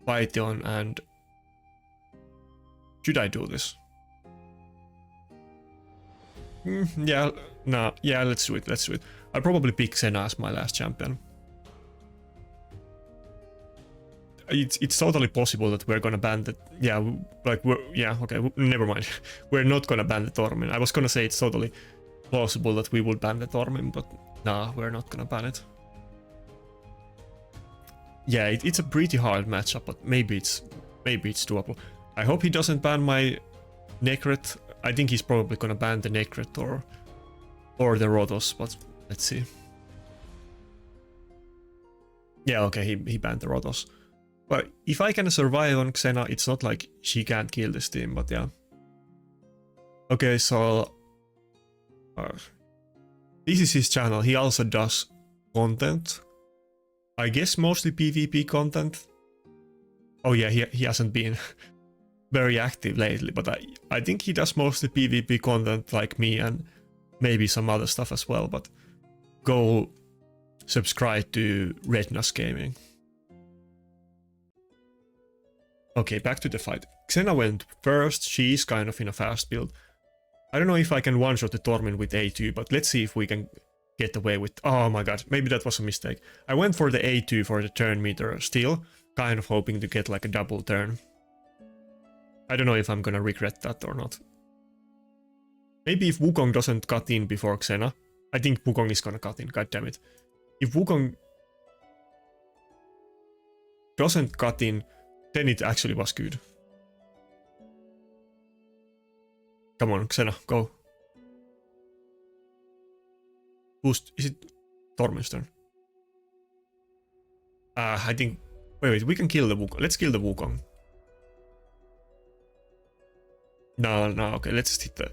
Python and... Should I do this? Yeah, no, yeah, let's do it, let's do it. I'll probably pick Xena as my last champion. It's totally possible that we're gonna ban the... Yeah, like, okay, never mind. We're not gonna ban the Tormin. I was gonna say it's totally plausible that we would ban the Tormin, but nah, we're not gonna ban it. Yeah, it's a pretty hard matchup, but maybe it's doable. I hope he doesn't ban my Necret. I think he's probably gonna ban the Necret or the Rotos, but let's see. Yeah, okay, he banned the Rotos. But if I can survive on Xena, it's not like she can't kill this team, but yeah. Okay, so... this is his channel. He also does content. I guess mostly PvP content. Oh yeah, he hasn't been very active lately, but I think he does mostly PvP content like me and maybe some other stuff as well, but go subscribe to Rednas Gaming. Okay, back to the fight. Xena went first. She's kind of in a fast build. I don't know if I can one-shot the Tormin with A2, but let's see if we can get away with... Oh my god, maybe that was a mistake. I went for the A2 for the turn meter still, kind of hoping to get like a double turn. I don't know if I'm gonna regret that or not. Maybe if Wukong doesn't cut in before Xena. I think Wukong is gonna cut in, god damn it. If Wukong doesn't cut in, then it actually was good. Come on, Xena, go. Is it Tormin's turn? I think... Wait, we can kill the Wukong. Let's kill the Wukong. No, okay, let's just hit the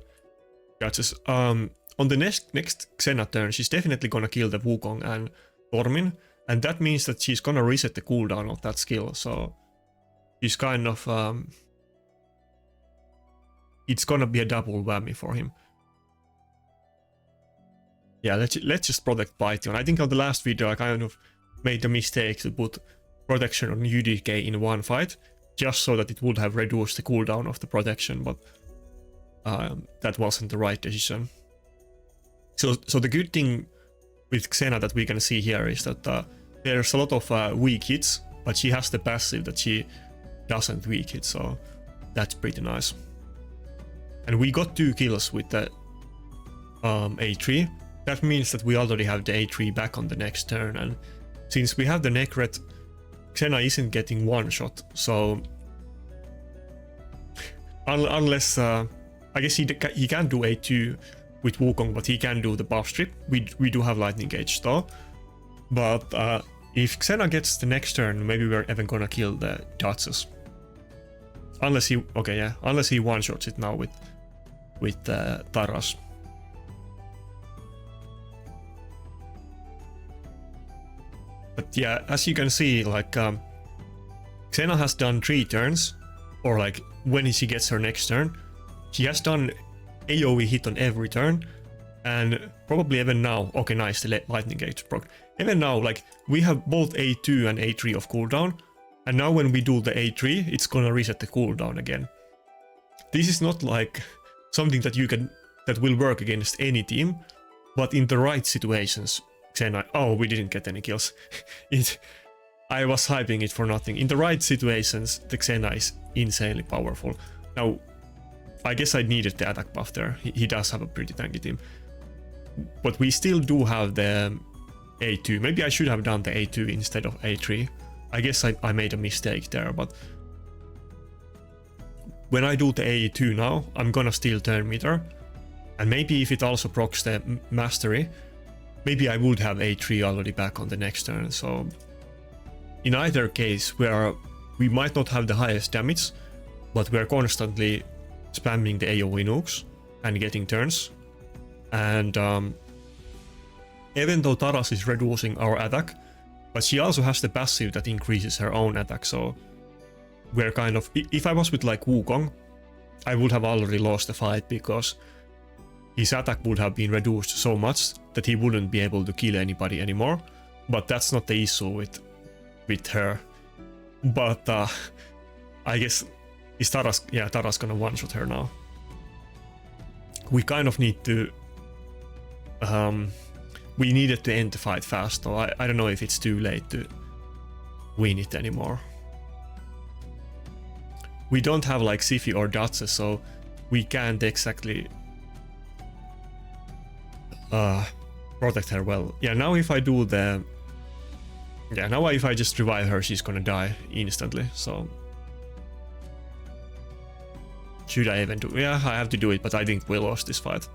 judges. On the next Xena turn, she's definitely gonna kill the Wukong and Tormin, and that means that she's gonna reset the cooldown of that skill, so... He's kind of... it's gonna be a double whammy for him. Yeah, let's just protect Python. I think on the last video I kind of made the mistake to put protection on UDK in one fight, just so that it would have reduced the cooldown of the protection, but that wasn't the right decision. So the good thing with Xena that we can see here is that there's a lot of weak hits, but she has the passive that she doesn't weak hit, so that's pretty nice. And we got 2 kills with the A3. That means that we already have the A3 back on the next turn, and since we have the Necret, Xena isn't getting one shot, so unless I guess he can't do A2 with Wukong, but he can do the buff strip. We do have Lightning Gauge though, but if Xena gets the next turn, maybe we're even gonna kill the Duchess. Unless he... Okay, yeah. Unless he one-shots it now with Taras. But yeah, as you can see, like... Xena has done 3 turns, or like when she gets her next turn, she has done AoE hit on every turn, and probably even now, okay nice, the lightning gauge proc. Even now, like, we have both A2 and A3 of cooldown, and now when we do the A3, it's gonna reset the cooldown again. This is not like something that will work against any team, but in the right situations, Xena, oh, we didn't get any kills. I was hyping it for nothing. In the right situations, the Xena is insanely powerful. Now, I guess I needed the attack buff there. He does have a pretty tanky team. But we still do have the A2. Maybe I should have done the A2 instead of A3. I guess I made a mistake there, but when I do the A2 now, I'm gonna steal turn meter. And maybe if it also procs the mastery, maybe I would have A3 already back on the next turn. So in either case, we might not have the highest damage, but we're constantly spamming the AoE nukes and getting turns. And even though Taras is reducing our attack, but she also has the passive that increases her own attack, so we're kind of... If I was with like Wukong, I would have already lost the fight because his attack would have been reduced so much that he wouldn't be able to kill anybody anymore. But that's not the issue with her. But I guess is Taras... Yeah, Taras gonna one-shot her now. We kind of need to... we needed to end the fight fast, so I don't know if it's too late to win it anymore. We don't have like Siphi or Datse, so we can't exactly protect her well. Yeah, now if I do the... Yeah, now if I just revive her, she's gonna die instantly, so... Should I even do... Yeah, I have to do it, but I think we lost this fight.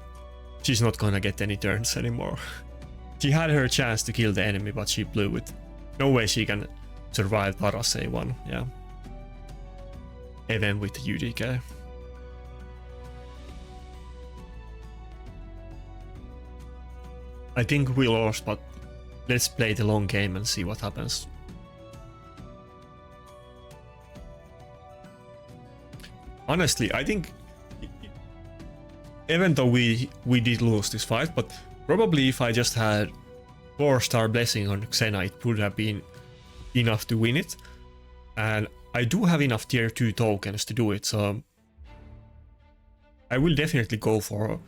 She's not gonna get any turns anymore. She had her chance to kill the enemy, but she blew it. No way she can survive Taras A1, yeah. Even with the UDK. I think we lost, but let's play the long game and see what happens. Honestly, I think even though we did lose this fight, but probably if I just had 4-star blessing on Xena, it would have been enough to win it. And I do have enough tier 2 tokens to do it, so I will definitely go for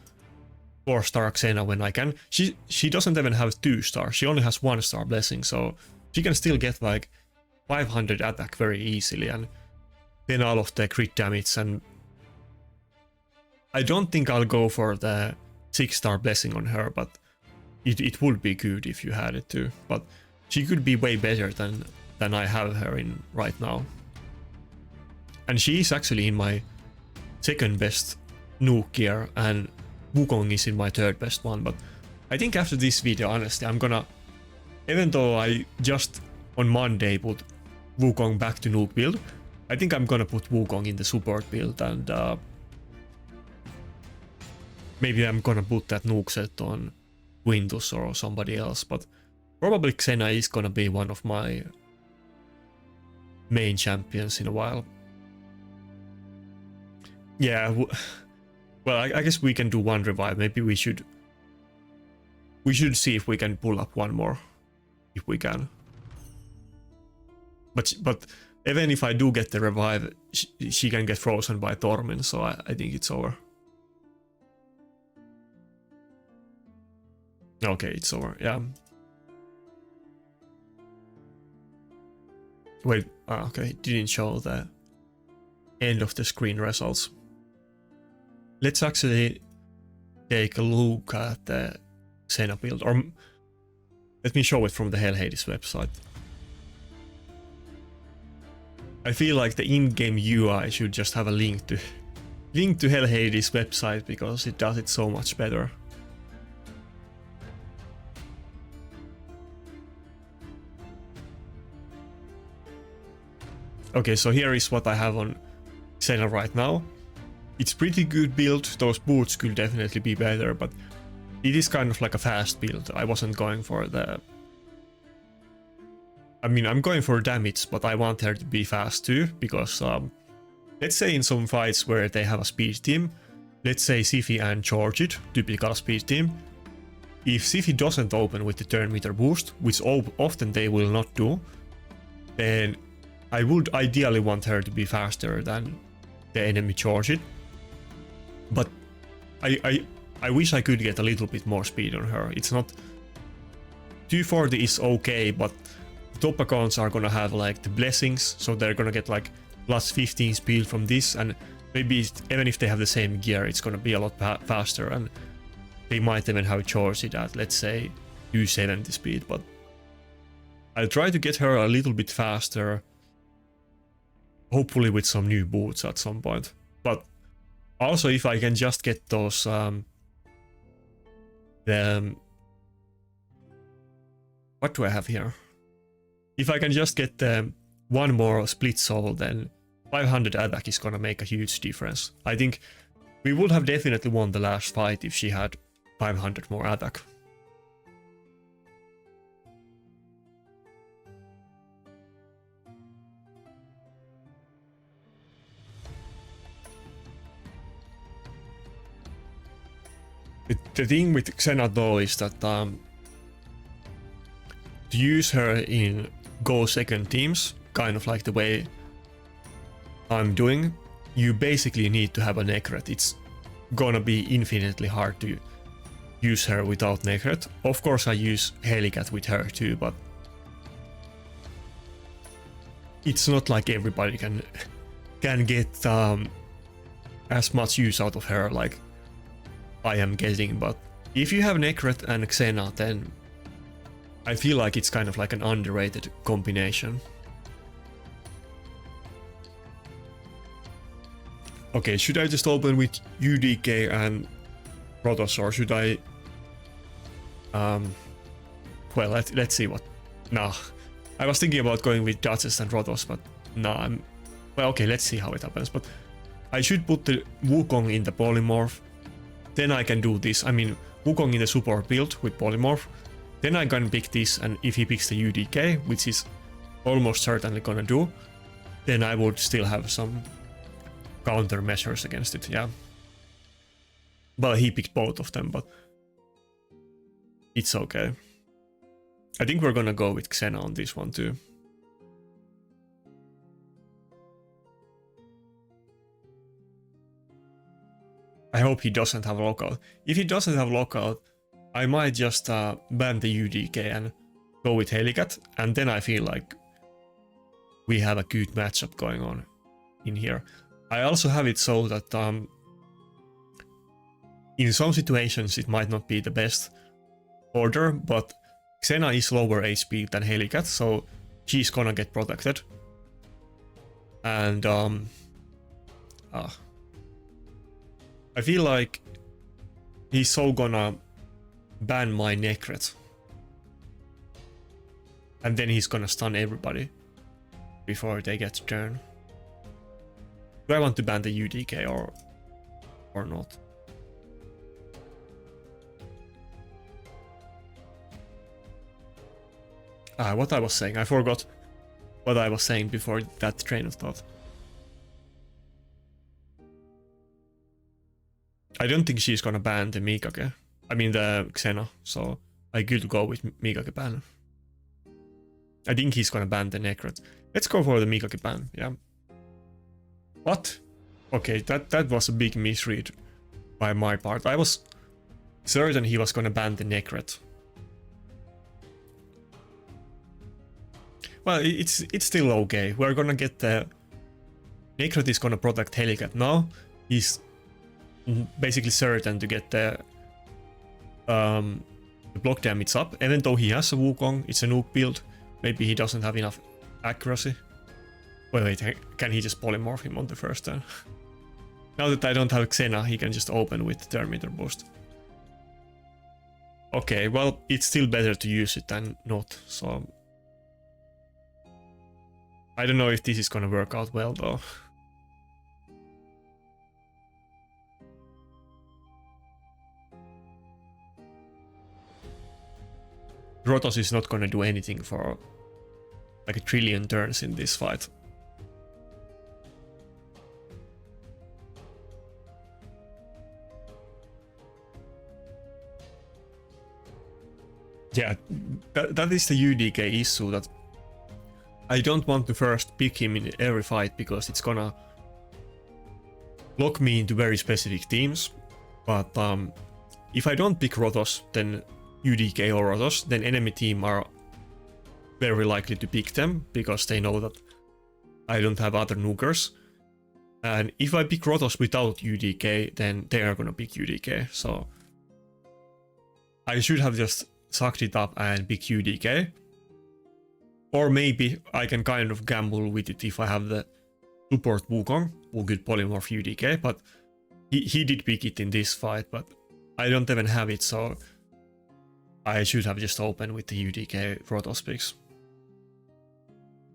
4-star Xena when I can. She doesn't even have 2-star, she only has 1-star blessing, so she can still get like 500 attack very easily, and then all of the crit damage. And I don't think I'll go for the 6-star blessing on her, but it would be good if you had it too. But she could be way better than I have her in right now. And she is actually in my second best nuke gear, and Wukong is in my third best one. But I think after this video, honestly, I'm gonna... Even though I just on Monday put Wukong back to nuke build, I think I'm gonna put Wukong in the support build, and maybe I'm gonna put that nuke set on Windows or somebody else, but probably Xena is gonna be one of my main champions in a while. Yeah, well, I guess we can do one revive. Maybe we should see if we can pull up one more, if we can. But even if I do get the revive, she can get frozen by Tormin, so I think it's over. Okay, it's over, yeah. Wait, okay, it didn't show the end of the screen results. Let's actually take a look at the Xena build, or let me show it from the Helicath website. I feel like the in-game UI should just have a link to Helicath's website, because it does it so much better. Okay, so here is what I have on Xena right now. It's pretty good build. Those boots could definitely be better, but it is kind of like a fast build. I wasn't going for the... I mean, I'm going for damage, but I want her to be fast too, because let's say in some fights where they have a speed team, let's say Siphi and Georgid, typical speed team, if Siphi doesn't open with the turn meter boost, which often they will not do, then I would ideally want her to be faster than the enemy Georgid. But I wish I could get a little bit more speed on her. It's not... 240 is okay, but top accounts are gonna have like the blessings, so they're gonna get like plus 15 speed from this, and maybe even if they have the same gear, it's gonna be a lot faster, and they might even have Georgid at, let's say, 270 speed, but I'll try to get her a little bit faster, hopefully with some new boots at some point. But also if I can just get those what do I have here? If I can just get one more split soul, then 500 attack is gonna make a huge difference. I think we would have definitely won the last fight if she had 500 more attack. The thing with Xena though is that to use her in go second teams, kind of like the way I'm doing, you basically need to have a Necret. It's gonna be infinitely hard to use her without Necret. Of course I use Helicath with her too, but it's not like everybody can get as much use out of her like I am getting. But if you have Necret and Xena, then I feel like it's kind of like an underrated combination. Okay, should I just open with UDK and Protoss, or should I... well, let's see what... Nah, I was thinking about going with Duchess and Protoss, but nah, well, okay, let's see how it happens. But I should put the Wukong in the polymorph, then I can do this. I mean, Wukong in the support build with polymorph, then I can pick this, and if he picks the UDK, which is almost certainly gonna do, then I would still have some countermeasures against it, yeah. Well, he picked both of them, but it's okay. I think we're gonna go with Xena on this one too. I hope he doesn't have lockout. If he doesn't have lockout, I might just ban the UDK and go with Helicath, and then I feel like we have a good matchup going on in here. I also have it so that in some situations it might not be the best order, but Xena is lower HP than Helicath, so she's gonna get protected. And I feel like he's so gonna ban my Necret, and then he's gonna stun everybody before they get turn. Do I want to ban the UDK or not? What I was saying, I forgot what I was saying before that train of thought. I don't think she's gonna ban the Mikage. I mean the Xena, so I could go with Mikage ban. I think he's gonna ban the Necret. Let's go for the Mikage ban, yeah. What? Okay, that was a big misread by my part. I was certain he was gonna ban the Necret. Well, it's still okay. We're gonna get the... Necret is gonna protect Helicath now. He's basically certain to get the block damage up, even though he has a Wukong. It's a nuke build. Maybe he doesn't have enough accuracy. Wait, can he just polymorph him on the first turn? Now that I don't have Xena, he can just open with the turn meter boost. Okay, well, it's still better to use it than not, so... I don't know if this is gonna work out well, though. Protoss is not gonna do anything for like a trillion turns in this fight. Yeah, that is the UDK issue, that I don't want to first pick him in every fight because it's gonna lock me into very specific teams. But if I don't pick Rotos, then UDK or Rotos, then enemy team are very likely to pick them because they know that I don't have other nukers. And if I pick Rotos without UDK, then they are gonna pick UDK. So I should have just sucked it up and pick UDK. Or maybe I can kind of gamble with it if I have the support Wukong who could polymorph UDK, but he did pick it in this fight, but I don't even have it, so I should have just opened with the UDK Rotos picks.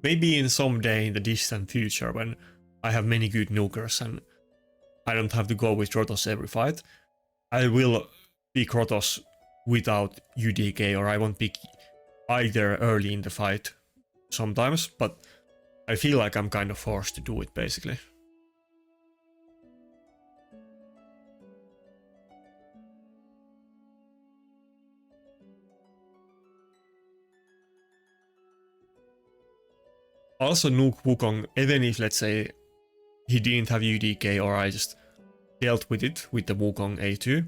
Maybe in some day in the distant future when I have many good nukers and I don't have to go with Rotos every fight, I will pick Rotos without UDK, or I won't pick either early in the fight sometimes, but I feel like I'm kind of forced to do it basically. Also nuke Wukong, even if let's say he didn't have UDK or I just dealt with it with the Wukong A2.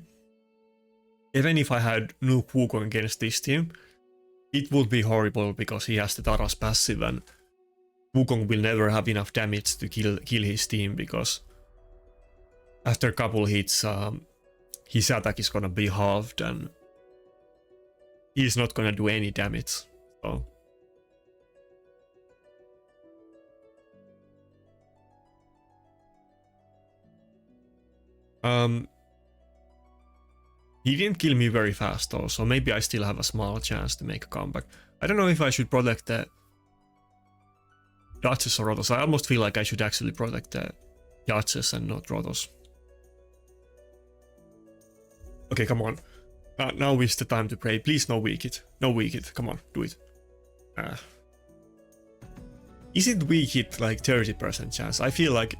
Even if I had nuke Wukong against this team, it would be horrible because he has the Taras passive and Wukong will never have enough damage to kill his team, because after a couple hits his attack is gonna be halved and he's not gonna do any damage. So he didn't kill me very fast though, so maybe I still have a small chance to make a comeback. I don't know if I should protect the Duchess or Rotos. I almost feel like I should actually protect the Duchess and not Rotos. Okay, come on. Now is the time to pray. Please no weak hit. No weak hit. Come on, do it. Is it weak hit like 30% chance? I feel like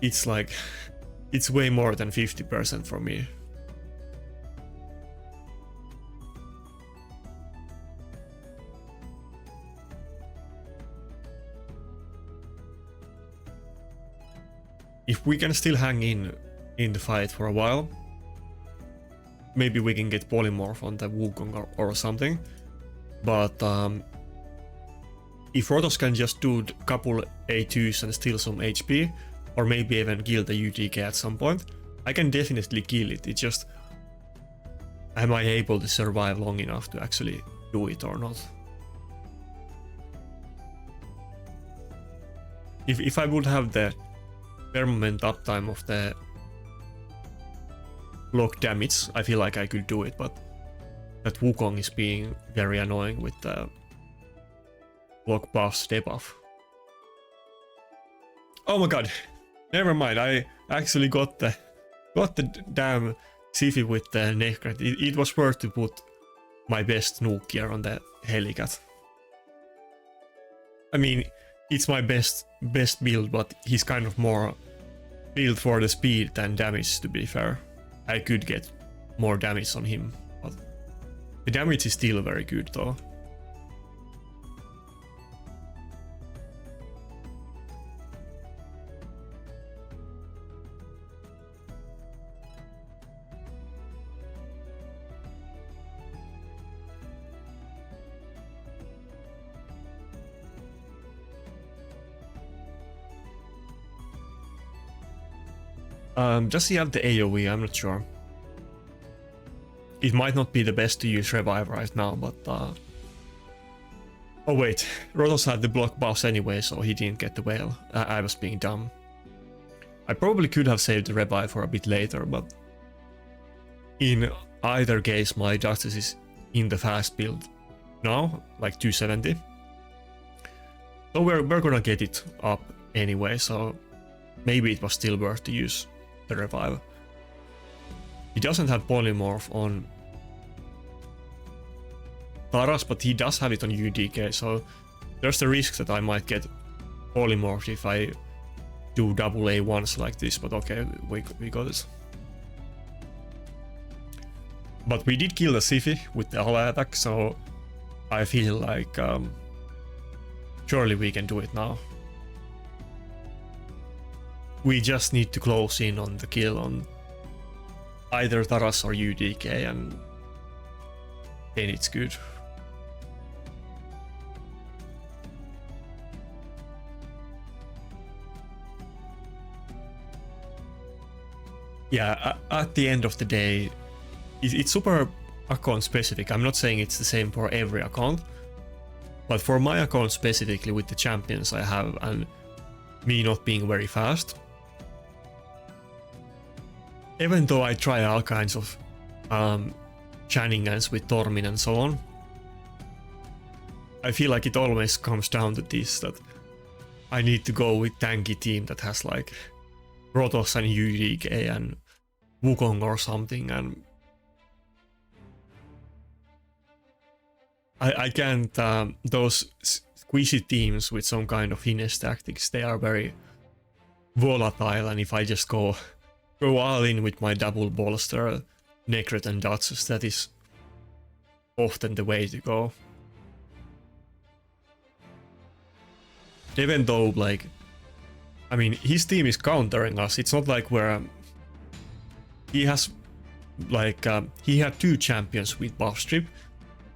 it's way more than 50% for me. If we can still hang in the fight for a while, maybe we can get polymorph on the Wukong or something. But if Rotos can just do a couple A2s and steal some HP, or maybe even kill the UDK at some point, I can definitely kill it. It's just, am I able to survive long enough to actually do it or not? If I would have the permanent uptime of the block damage, I feel like I could do it, but that Wukong is being very annoying with the block buffs debuff. Oh my god, never mind, I actually got the damn Sifi with the Necret. It was worth to put my best nuke gear on the Helicath. I mean, it's my best build, but he's kind of more built for the speed than damage, to be fair. I could get more damage on him, but the damage is still very good though. Does he have the AoE? I'm not sure. It might not be the best to use Revive right now, but oh wait, Rotos had the block buffs anyway, so he didn't get the whale. I was being dumb. I probably could have saved the Revive for a bit later, but in either case my Justice is in the fast build now, like 270. So we're gonna get it up anyway, so maybe it was still worth to use the Revive. He doesn't have polymorph on Taras, but he does have it on UDK, so there's the risk that I might get polymorph if I do double A1s like this, but okay, we got it. But we did kill the Siphi with the ally attack, so I feel like surely we can do it now. We just need to close in on the kill on either Taras or UDK, and then it's good. Yeah, at the end of the day, it's super account specific. I'm not saying it's the same for every account, but for my account specifically, with the champions I have and me not being very fast, even though I try all kinds of shenanigans with Tormin and so on, I feel like it always comes down to this, that I need to go with tanky team that has like Protoss and UDK and Wukong or something, and I can't, those squishy teams with some kind of finesse tactics, they are very volatile, and if I just go all in with my double bolster, Necret and Duchess, that is often the way to go. Even though, like, I mean, his team is countering us, it's not like we're... he has, like, he had 2 champions with buff strip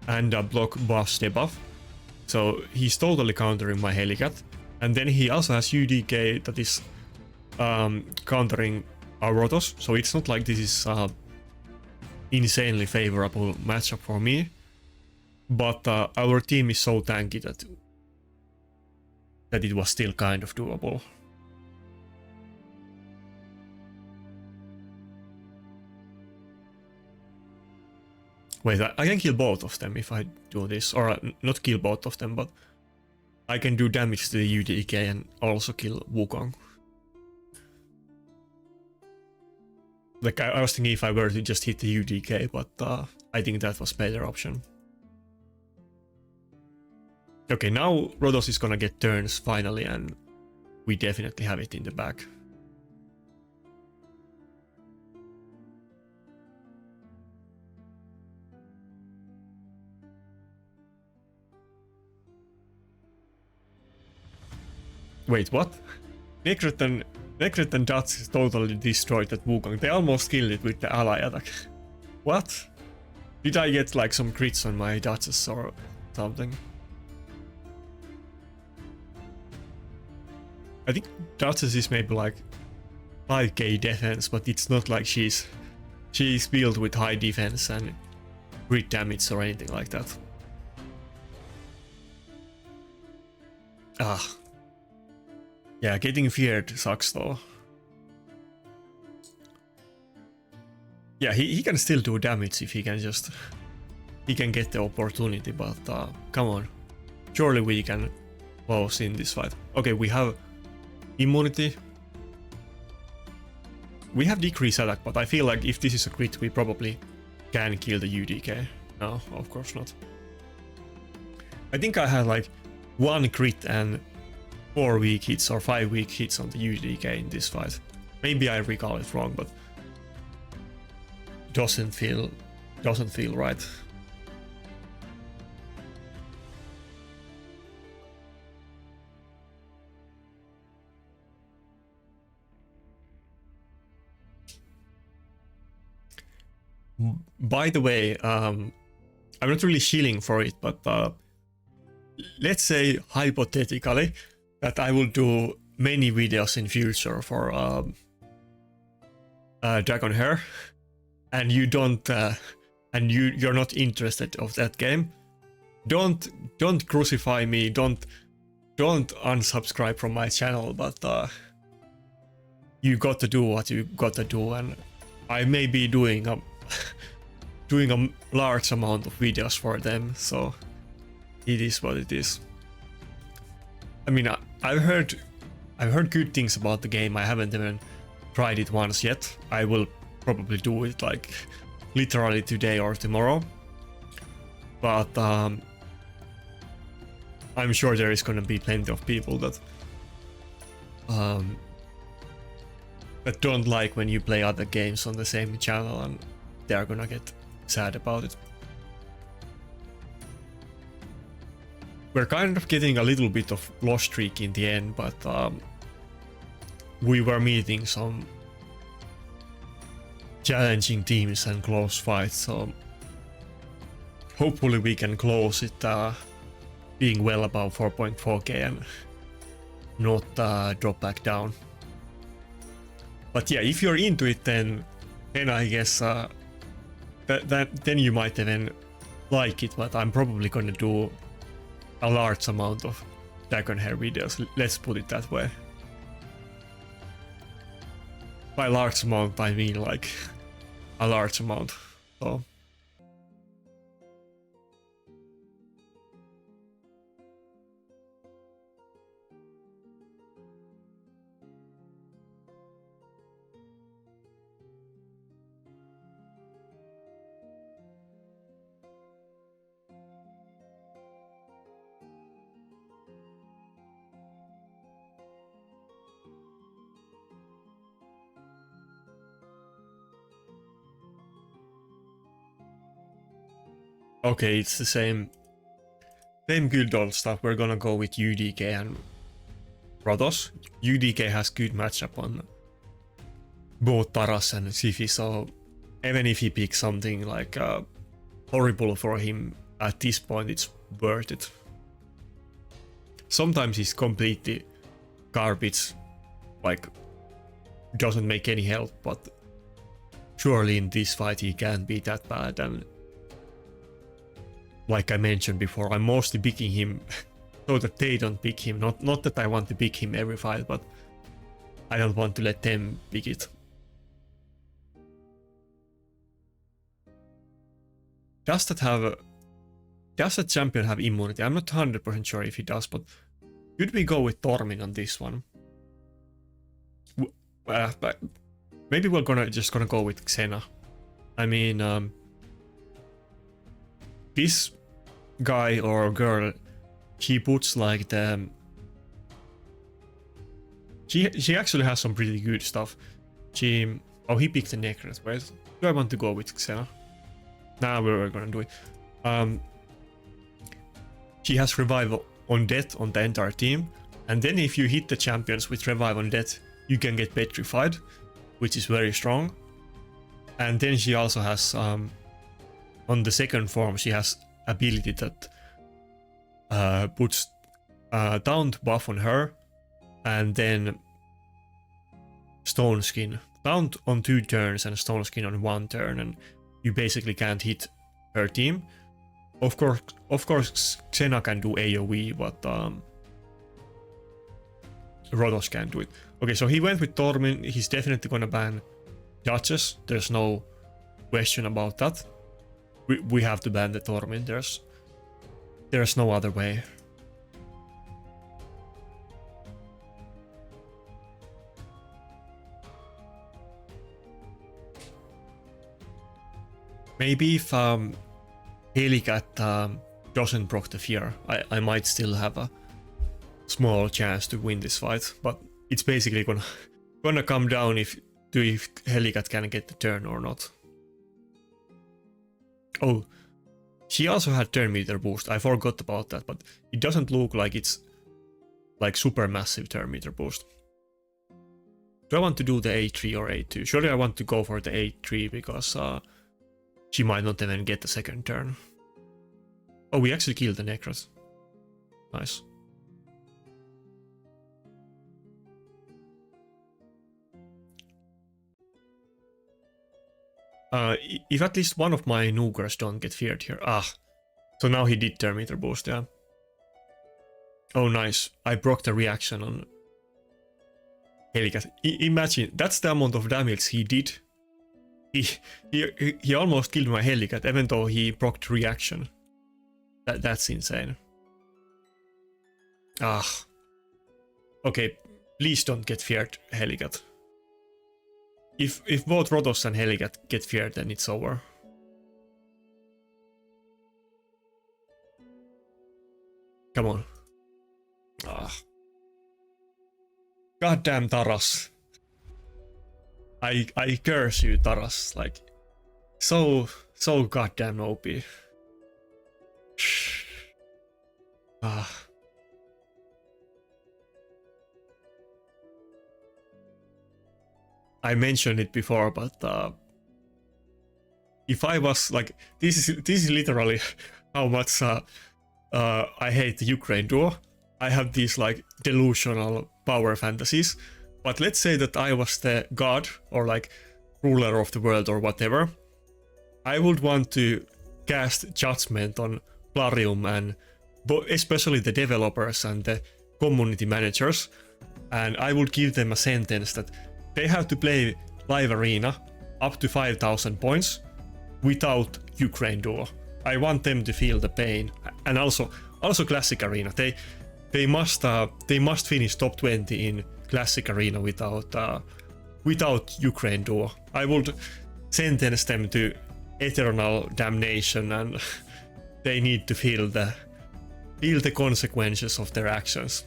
and a block buff debuff, so he's totally countering my Helicath, and then he also has UDK that is countering our Protoss, so it's not like this is insanely favorable matchup for me, but our team is so tanky that it was still kind of doable. Wait, I can kill both of them if I do this, or not kill both of them, but I can do damage to the UDK and also kill Wukong. Like, I was thinking if I were to just hit the UDK, but I think that was better option. Okay, now Protoss is gonna get turns finally, and we definitely have it in the back. Wait, what? Necret and Dutch totally destroyed that Wukong. They almost killed it with the ally attack. What? Did I get like some crits on my Duchess or something? I think Duchess is maybe like 5k defense, but it's not like she's built with high defense and crit damage or anything like that. Ah. Yeah, getting feared sucks though. Yeah, he can still do damage if he can get the opportunity, but come on. Surely we can close in this fight. Okay, we have immunity. We have decreased attack, but I feel like if this is a crit, we probably can kill the UDK. No, of course not. I think I had like 1 crit and 4 weak hits or 5 weak hits on the UDK in this fight. Maybe I recall it wrong, but doesn't feel right. By the way, I'm not really shilling for it, but let's say hypothetically that I will do many videos in future for Dragon Hair, and you don't, and you're not interested of that game. Don't crucify me. Don't unsubscribe from my channel. But you got to do what you got to do, and I may be doing a large amount of videos for them. So it is what it is. I mean, I've heard good things about the game. I haven't even tried it once yet. I will probably do it like literally today or tomorrow. But I'm sure there is gonna be plenty of people that don't like when you play other games on the same channel, and they're gonna get sad about it. We're kind of getting a little bit of loss streak in the end, but we were meeting some challenging teams and close fights, so hopefully we can close it being well above 4.4k and not drop back down. But yeah, if you're into it, then I guess then you might even like it, but I'm probably gonna do a large amount of Dragon Hair videos, let's put it that way. By large amount I mean like a large amount, so. Okay, it's the same good old stuff. We're gonna go with UDK and Protoss. UDK has good matchup on both Taras and Sifi, so even if he picks something like horrible for him, at this point it's worth it. Sometimes he's completely garbage, like doesn't make any help, but surely in this fight he can't be that bad. And like I mentioned before, I'm mostly picking him so that they don't pick him. Not that I want to pick him every fight, but I don't want to let them pick it. Does that champion have immunity? I'm not 100% sure if he does, but should we go with Tormin on this one? But maybe we're just gonna go with Xena. I mean, this guy or girl, she puts like the... She actually has some pretty good stuff. Oh, he picked the Necroth. Wait, do I want to go with Xena? Nah, we're gonna do it. She has Revive on Death on the entire team, and then if you hit the champions with Revive on Death, you can get Petrified, which is very strong. And then she also has, on the second form, she has ability that puts Taunt buff on her, and then Stone Skin. Taunt on 2 turns and Stone Skin on 1 turn, and you basically can't hit her team. Of course, Xena can do AoE, but Protoss can't do it. Okay, so he went with Tormin. He's definitely gonna ban Duchess. There's no question about that. We have to ban the Tormin. There's no other way. Maybe if Helicath doesn't proc the fear, I might still have a small chance to win this fight, but it's basically gonna come down if Helicath can get the turn or not. Oh, she also had turn meter boost. I forgot about that, but it doesn't look like it's like super massive turn meter boost. Do I want to do the A3 or A2? Surely I want to go for the A3 because she might not even get the second turn. Oh, we actually killed the Necroth. Nice. If at least one of my Noogers don't get feared here. So now he did turn meter boost, yeah. Oh, nice. I broke the reaction on Helicath. Imagine, that's the amount of damage he did. He almost killed my Helicath, even though he procced reaction. That's insane. Okay, please don't get feared, Helicath. If both Protoss and Helicath get feared, then it's over. Come on. Goddamn Taras. I curse you, Taras. Like, so so goddamn OP. I mentioned it before, but if I was like, this is literally how much I hate the Ukraine duo. I have these like delusional power fantasies, but let's say that I was the god or like ruler of the world or whatever. I would want to cast judgment on Plarium and especially the developers and the community managers, and I would give them a sentence that they have to play live arena up to 5,000 points without Ukraine duo. I want them to feel the pain, and also classic arena. They must finish top 20 in classic arena without Ukraine duo. I would sentence them to eternal damnation, and they need to feel the consequences of their actions.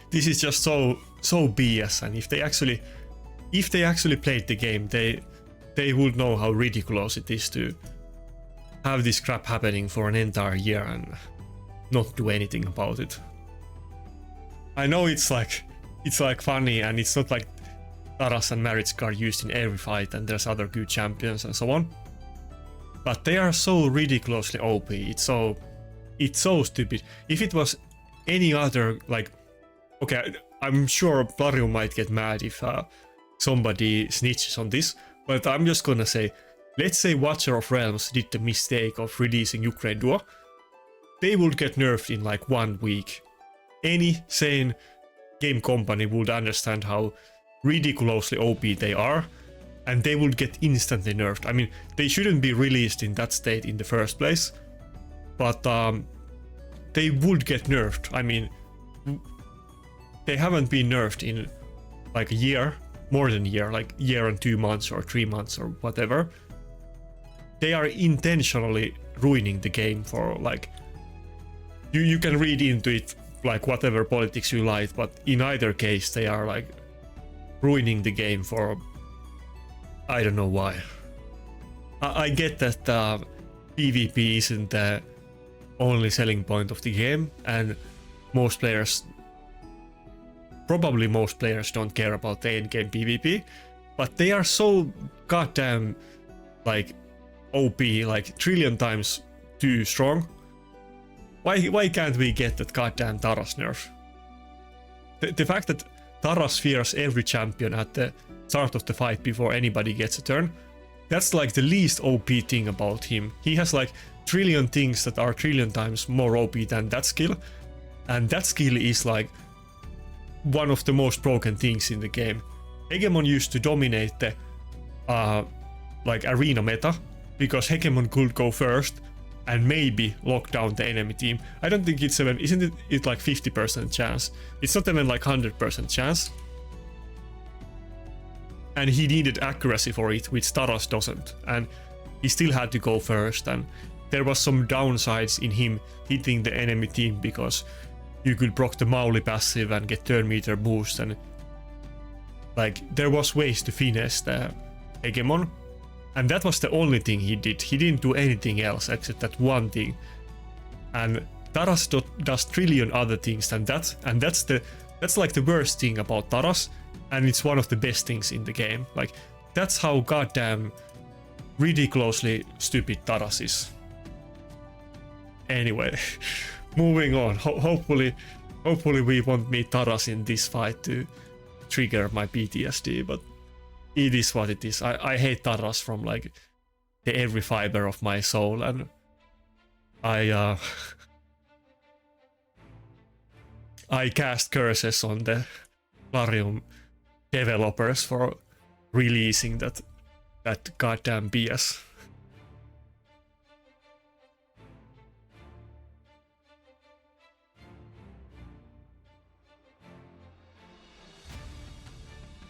This is just so BS, and if they actually played the game, they would know how ridiculous it is to have this crap happening for an entire year and not do anything about it. I know it's like funny, and it's not like Taras and Maritzka are used in every fight and there's other good champions and so on, but they are so ridiculously OP. It's so stupid. If it was any other, like, okay, I'm sure Plarium might get mad if somebody snitches on this, but I'm just gonna say, let's say Watcher of Realms did the mistake of releasing Ukraine duo. They would get nerfed in like 1 week. Any sane game company would understand how ridiculously OP they are, and they would get instantly nerfed. I mean, they shouldn't be released in that state in the first place, but they would get nerfed. I mean, they haven't been nerfed in like a year, more than a year, like a year and 2 months or 3 months or whatever. They are intentionally ruining the game for like, you can read into it like whatever politics you like, but in either case they are like ruining the game for I don't know why. I get that PvP isn't the only selling point of the game, and probably most players don't care about the endgame PvP, but they are so goddamn like OP, like trillion times too strong. Why can't we get that goddamn Taras nerf? The fact that Taras fears every champion at the start of the fight before anybody gets a turn, that's like the least OP thing about him. He has like trillion things that are trillion times more OP than that skill, and that skill is like one of the most broken things in the game. Hegemon used to dominate the like arena meta because Hegemon could go first and maybe lock down the enemy team. I don't think it's even, isn't it like 50% chance? It's not even like 100% chance. And he needed accuracy for it, which Taras doesn't, and he still had to go first, and there was some downsides in him hitting the enemy team because you could proc the Mauli passive and get turn meter boost, and like there was ways to finesse the Hegemon, and that was the only thing he did. He didn't do anything else except that one thing, and Taras does trillion other things than that, and that's like the worst thing about Taras, and it's one of the best things in the game. Like, that's how goddamn ridiculously stupid Taras is. Anyway, moving on. Hopefully we won't meet Taras in this fight to trigger my PTSD, but it is what it is. I hate Taras from like every fiber of my soul, and I cast curses on the Plarium developers for releasing that goddamn BS.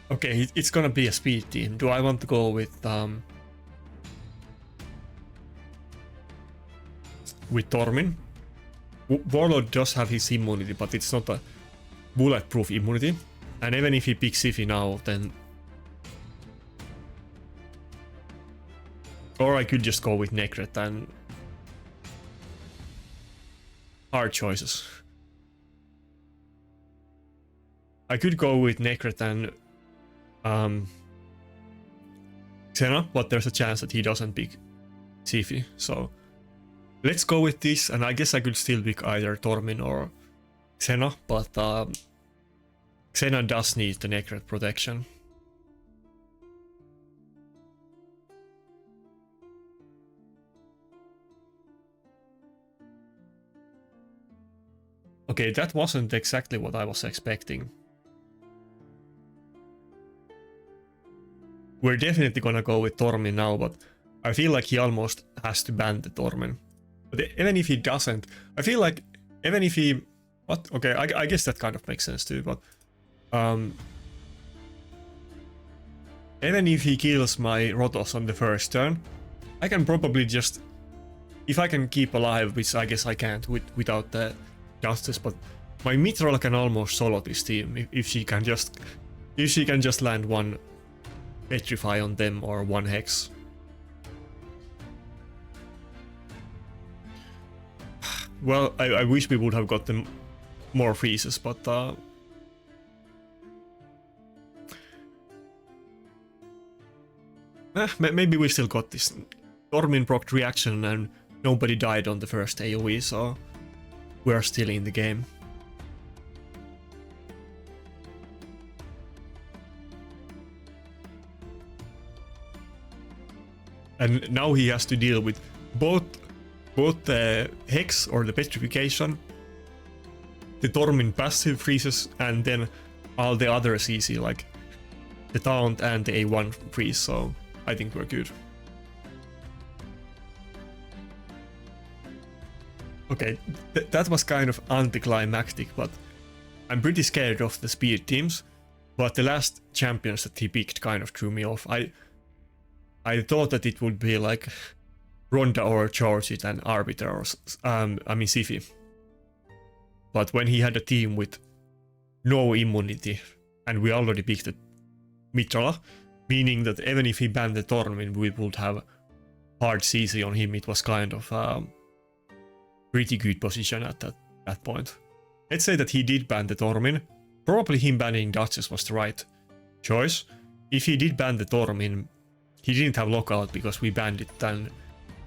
Okay, it's gonna be a speed team. Do I want to go with Tormin? Warlord does have his immunity, but it's not a bulletproof immunity. And even if he picks Siphi now, then Or I could just go with Necret and hard choices. I could go with Necret and Xena, but there's a chance that he doesn't pick Sifi. So let's go with this, and I guess I could still pick either Tormin or Xena, but Xena does need the Necret protection. Okay, that wasn't exactly what I was expecting. We're definitely gonna go with Tormin now, but I feel like he almost has to ban the Tormin. But even if he doesn't, I feel like even if he... What? Okay, I guess that kind of makes sense too, but... even if he kills my Rotos on the first turn, I can probably just... If I can keep alive, which I guess I can't without the Justice, but my Mithril can almost solo this team if she can just land one Petrify on them or one Hex. Well, I wish we would have gotten more freezes, but maybe we still got this. Tormin procced reaction and nobody died on the first AoE, so we're still in the game. And now he has to deal with both the Hex or the Petrification, the Tormin passive freezes, and then all the other CC like the Taunt and the A1 freeze, so I think we're good. Okay, that was kind of anticlimactic, but I'm pretty scared of the speed teams, but the last champions that he picked kind of threw me off. I thought that it would be like Ronda or Chargit and Arbiter or Sifi. But when he had a team with no immunity, and we already picked a Mithrala, meaning that even if he banned the Tormin, we would have hard CC on him, it was kind of pretty good position at that point. Let's say that he did ban the Tormin. Probably him banning Duchess was the right choice. If he did ban the Tormin, he didn't have lockout because we banned it, and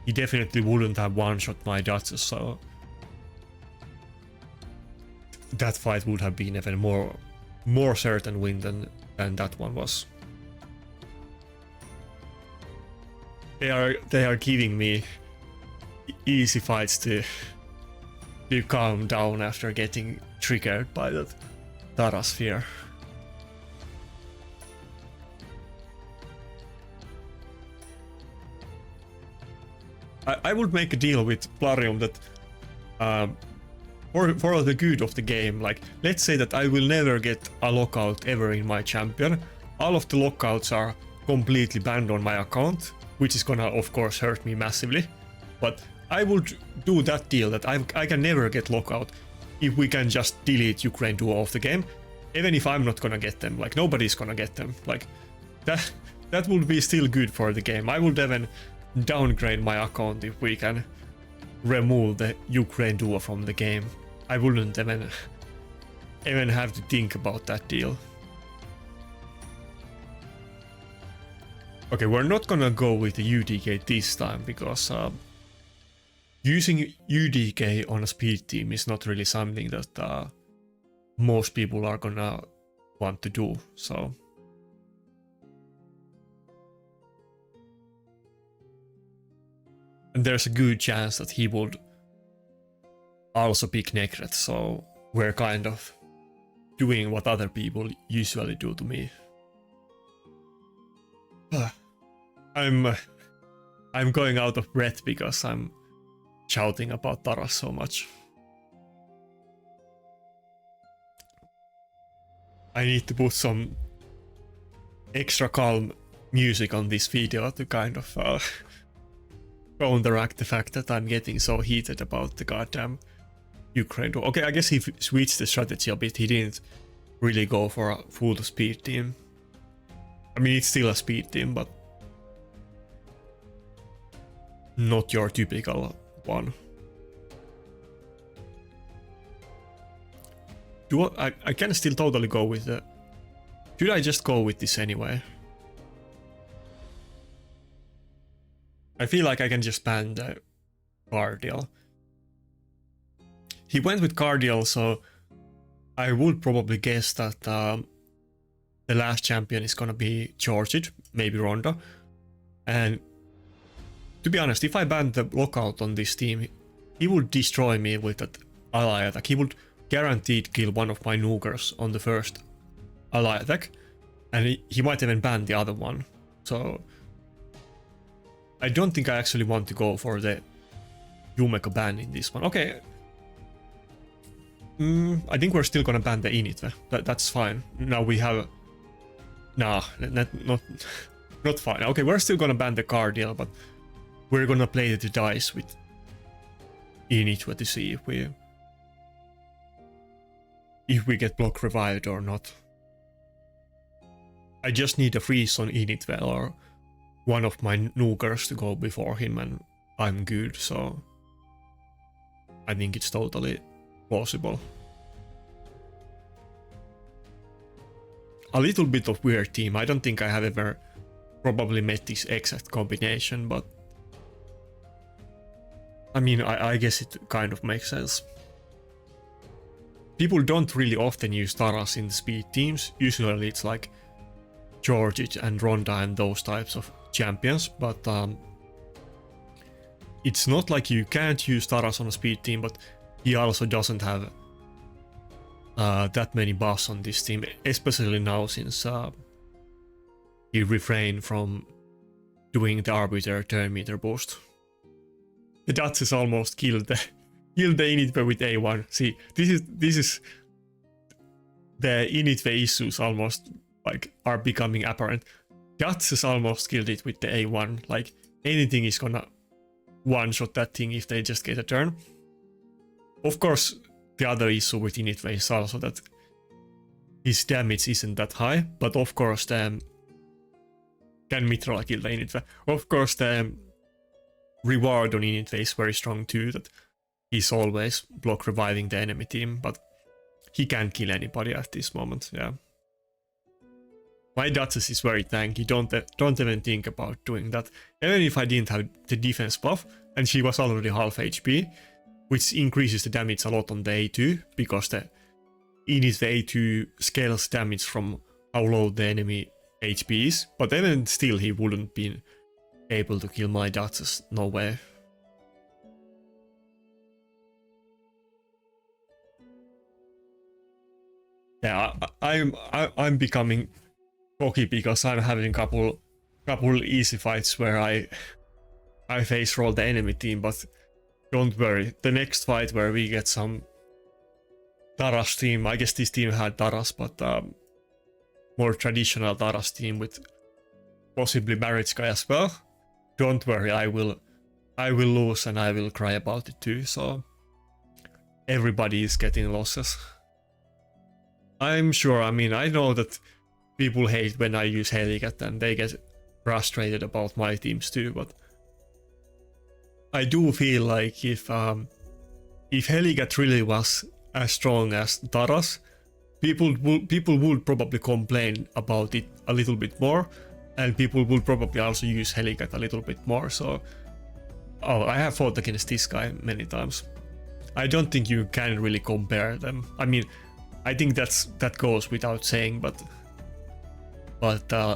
he definitely wouldn't have one-shot my Duchess, so that fight would have been even more certain win than that one was. They are giving me easy fights to calm down after getting triggered by that Tara sphere. I would make a deal with Plarium that for the good of the game, like let's say that I will never get a lockout ever in my champion. All of the lockouts are completely banned on my account, which is gonna of course hurt me massively, but I would do that deal that I can never get lockout if we can just delete Ukraine Duo off the game, even if I'm not gonna get them, like nobody's gonna get them, like that would be still good for the game. I would even downgrade my account if we can remove the Ukraine Duo from the game. I wouldn't even have to think about that deal. Okay, we're not gonna go with the UDK this time because using UDK on a speed team is not really something that most people are gonna want to do, so and there's a good chance that he would also pick Necret, so we're kind of doing what other people usually do to me. I'm going out of breath because I'm shouting about Tara so much. I need to put some extra calm music on this video to kind of counteract the fact that I'm getting so heated about the goddamn Ukraine. Okay, I guess he switched the strategy a bit. He didn't really go for a full speed team. I mean, it's still a speed team, but not your typical one. I can still totally go with the... Should I just go with this anyway? I feel like I can just ban the Cardial. He went with Cardial, so I would probably guess that the last champion is gonna be Georgid, maybe Ronda. And to be honest, if I banned the lockout on this team, he would destroy me with that ally attack. He would guaranteed kill one of my Noogers on the first ally attack, and he might even ban the other one. So I don't think I actually want to go for the Yumeko ban in this one. Okay. I think we're still gonna ban the Initve. That's fine. Now we have... Nah, not fine. Okay, we're still gonna ban the Cardial, but we're gonna play the dice with Initve to see if we get block revived or not. I just need a freeze on Initve or one of my Noogers to go before him and I'm good, so I think it's totally possible. A little bit of weird team. I don't think I have ever probably met this exact combination, but I mean, I guess it kind of makes sense. People don't really often use Taras in the speed teams. Usually it's like Georgid and Ronda and those types of champions, but it's not like you can't use Taras on a speed team, but he also doesn't have that many buffs on this team, especially now since he refrained from doing the Arbiter turn meter boost. The Duchess almost killed the Initve with A1. See, this is the Initve issues almost like are becoming apparent. Duchess almost killed it with the A1. Like anything is gonna one-shot that thing if they just get a turn. Of course, the other issue with Initve is also that his damage isn't that high, but of course can Mitra kill the Initve? Of course the reward on Initve is very strong too, that he's always block reviving the enemy team, but he can't kill anybody at this moment, yeah. My Duchess is very tanky, don't even think about doing that. Even if I didn't have the defense buff, and she was already half HP, which increases the damage a lot on the A2, because the Initve A2 scales damage from how low the enemy HP is, but even still he wouldn't be able to kill my Duchess, no way. Yeah, I'm becoming cocky because I'm having couple easy fights where I face roll the enemy team, but don't worry, the next fight where we get some Taras team, I guess this team had Taras, but more traditional Taras team with possibly Barretska as well. Don't worry, I will lose and I will cry about it too, so everybody is getting losses. I'm sure, I mean, I know that people hate when I use Helicath and they get frustrated about my teams too, but I do feel like if Helicath really was as strong as Taras, people would probably complain about it a little bit more, and people would probably also use Helicath a little bit more, so... Oh, I have fought against this guy many times. I don't think you can really compare them. I mean, I think that goes without saying, but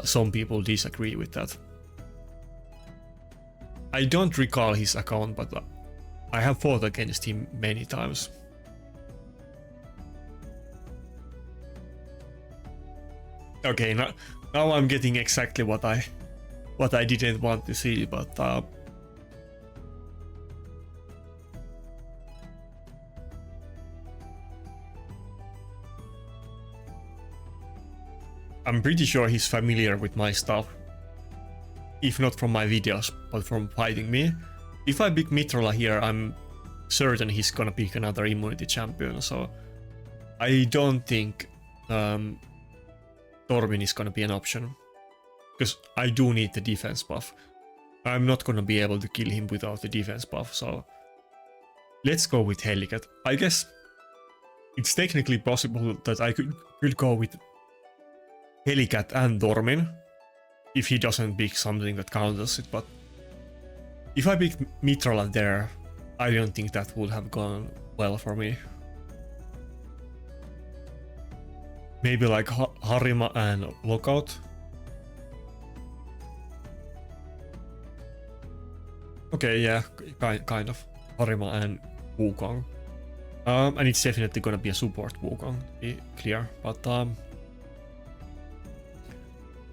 some people disagree with that. I don't recall his account, but I have fought against him many times. Okay, now I'm getting exactly what I didn't want to see, but I'm pretty sure he's familiar with my stuff. If not from my videos, but from fighting me. If I pick Mitrola here, I'm certain he's gonna pick another immunity champion, so I don't think Torvin is gonna be an option. Because I do need the defense buff. I'm not gonna be able to kill him without the defense buff, so let's go with Helicath. I guess it's technically possible that I could go with Helicath and Dormin if he doesn't pick something that counters it, but if I pick Mitrala there, I don't think that would have gone well for me. Maybe like Harima and Lockout. Okay, yeah, kind of. Harima and Wukong. And it's definitely gonna be a support Wukong, to be clear. But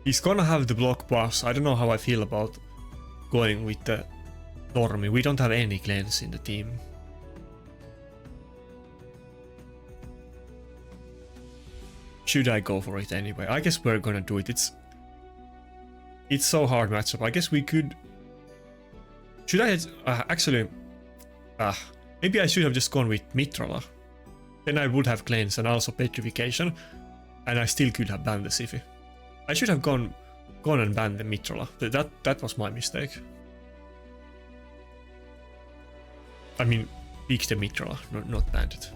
he's gonna have the block boss. I don't know how I feel about going with the Dormi. We don't have any cleanse in the team. Should I go for it anyway? I guess we're gonna do it. It's so hard matchup. I guess we could. Should I actually? Maybe I should have just gone with Mitrala. Then I would have cleanse and also petrification, and I still could have banned the Siphi. I should have gone and banned the Mitrala. That was my mistake. I mean, pick the Mitrala, not banned it.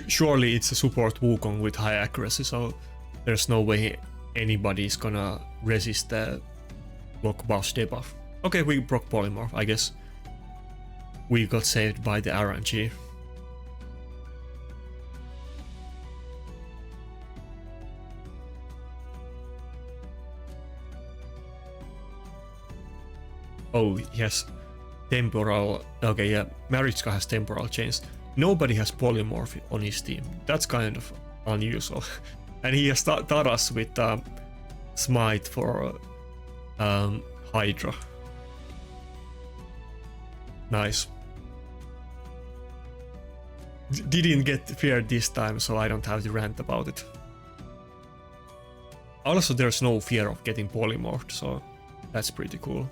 Surely it's a support Wukong with high accuracy, so there's no way anybody's gonna resist the block boss debuff. Okay, we broke Polymorph, I guess. We got saved by the RNG. Oh, yes. Temporal. Okay, yeah. Marichka has temporal chains. Nobody has polymorph on his team. That's kind of unusual. And he has taught us with Smite for Hydra. Nice. Didn't get feared this time, so I don't have to rant about it. Also, there's no fear of getting polymorphed, so that's pretty cool.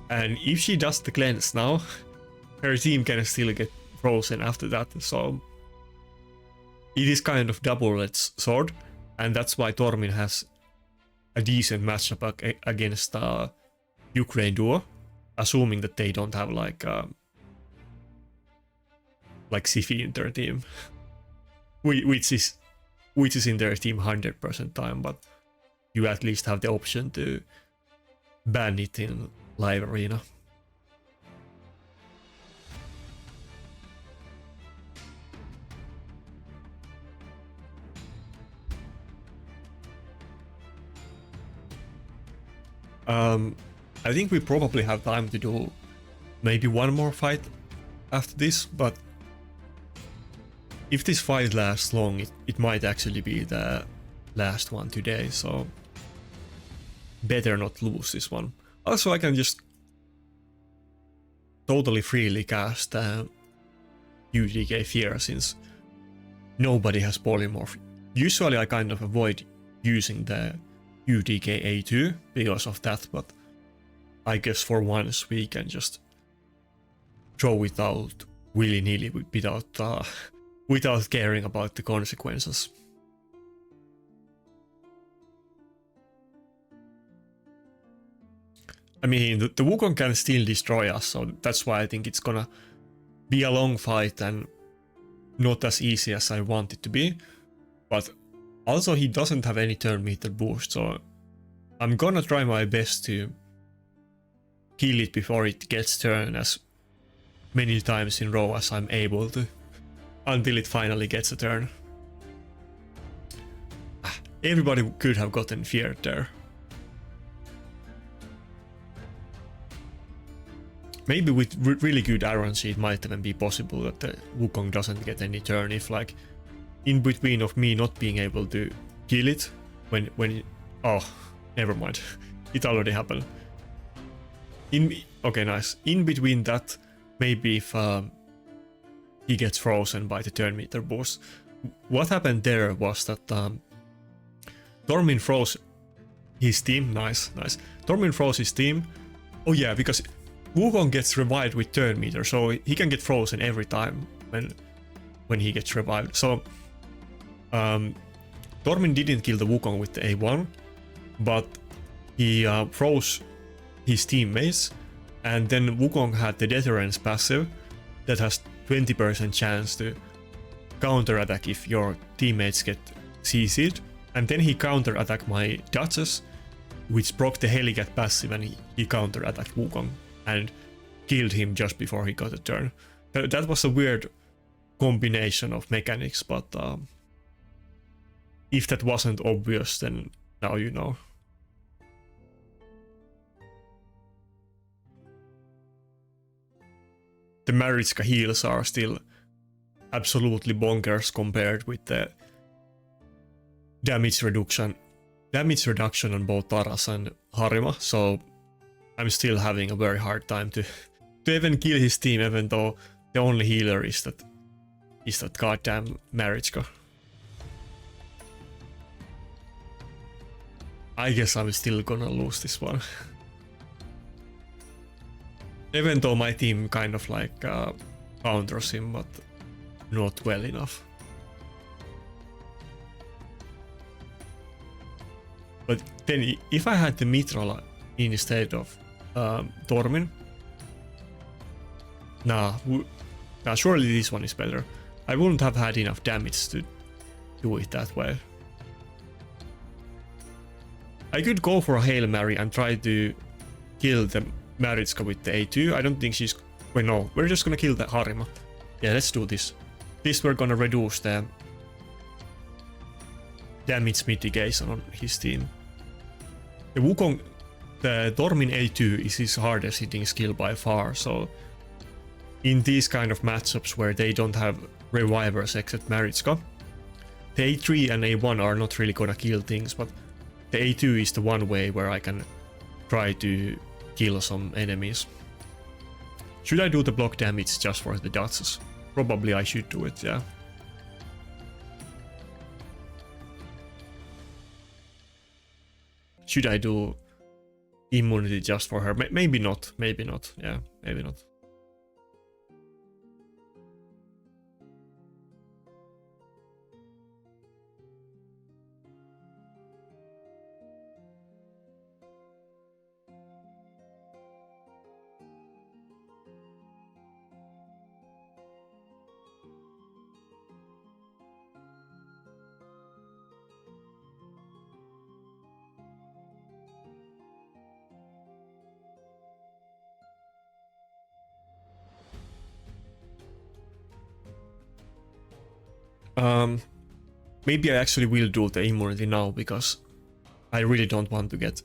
And if she does the cleanse now, her team can still get frozen after that, so it is kind of double-edged sword, and that's why Tormin has a decent matchup against Ukraine duo, assuming that they don't have like Siphi in their team, which is in their team 100% time, but you at least have the option to ban it in live arena. I think we probably have time to do maybe one more fight after this, but if this fight lasts long, it might actually be the last one today, so better not lose this one. Also, I can just totally freely cast UDK Fear since nobody has polymorph. Usually I kind of avoid using the UDK A2 because of that, but I guess for once we can just throw it out willy-nilly without caring about the consequences. I mean, the Wukong can still destroy us, so that's why I think it's gonna be a long fight and not as easy as I want it to be. But also he doesn't have any turn meter boost, so I'm gonna try my best to kill it before it gets turn as many times in a row as I'm able to, until it finally gets a turn. Everybody could have gotten feared there. Maybe with really good RNG it might even be possible that the Wukong doesn't get any turn if like in between of me not being able to kill it when oh, never mind. It already happened. Okay, nice. In between that, maybe if he gets frozen by the turn meter boost. What happened there was that Tormin froze his team. Nice. Tormin froze his team. Oh yeah, because Wukong gets revived with turn meter, so he can get frozen every time when when he gets revived. So Tormin didn't kill the Wukong with the A1, but he froze his teammates, and then Wukong had the deterrence passive that has 20% chance to counter-attack if your teammates get CC'd, and then he counter-attacked my Duchess, which proc the Helicath passive, and he counter-attacked Wukong and killed him just before he got a turn. That was a weird combination of mechanics, but if that wasn't obvious, then now you know. The Maritzka heals are still absolutely bonkers compared with the damage reduction on both Taras and Harima, so I'm still having a very hard time to even kill his team, even though the only healer is that goddamn Maritzka. I guess I'm still gonna lose this one. Even though my team kind of like counters him, but not well enough. But then if I had the Mithrala instead of Tormin, surely this one is better. I wouldn't have had enough damage to do it that way. I could go for a Hail Mary and try to kill the Maritzka with the A2. I don't think she's... Wait, no. We're just gonna kill the Harima. Yeah, let's do this. This we're gonna reduce the damage mitigation on his team. The Wukong... The Tormin A2 is his hardest hitting skill by far, so... In these kind of matchups where they don't have revivers except Maritzka, the A3 and A1 are not really gonna kill things, but the A2 is the one way where I can try to kill some enemies. Should I do the block damage just for the Duchess? Probably I should do it, yeah. Should I do immunity just for her? Maybe not, yeah, maybe not. Maybe I actually will do the immunity now, because I really don't want to get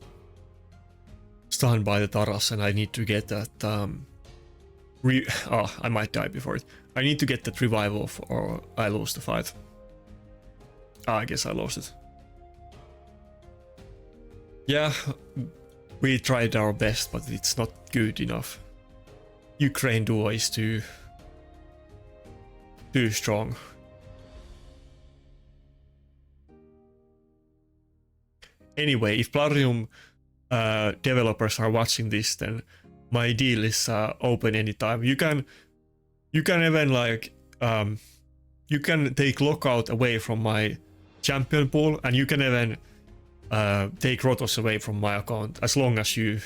stunned by the Taras, and I need to get that I might die before it. I need to get that revival or I lose the fight. I guess I lost it. Yeah, we tried our best, but it's not good enough. Ukraine duo is too strong. Anyway, if Plarium developers are watching this, then my deal is open anytime. You can even like you can take lockout away from my champion pool, and you can even take Rotos away from my account as long as you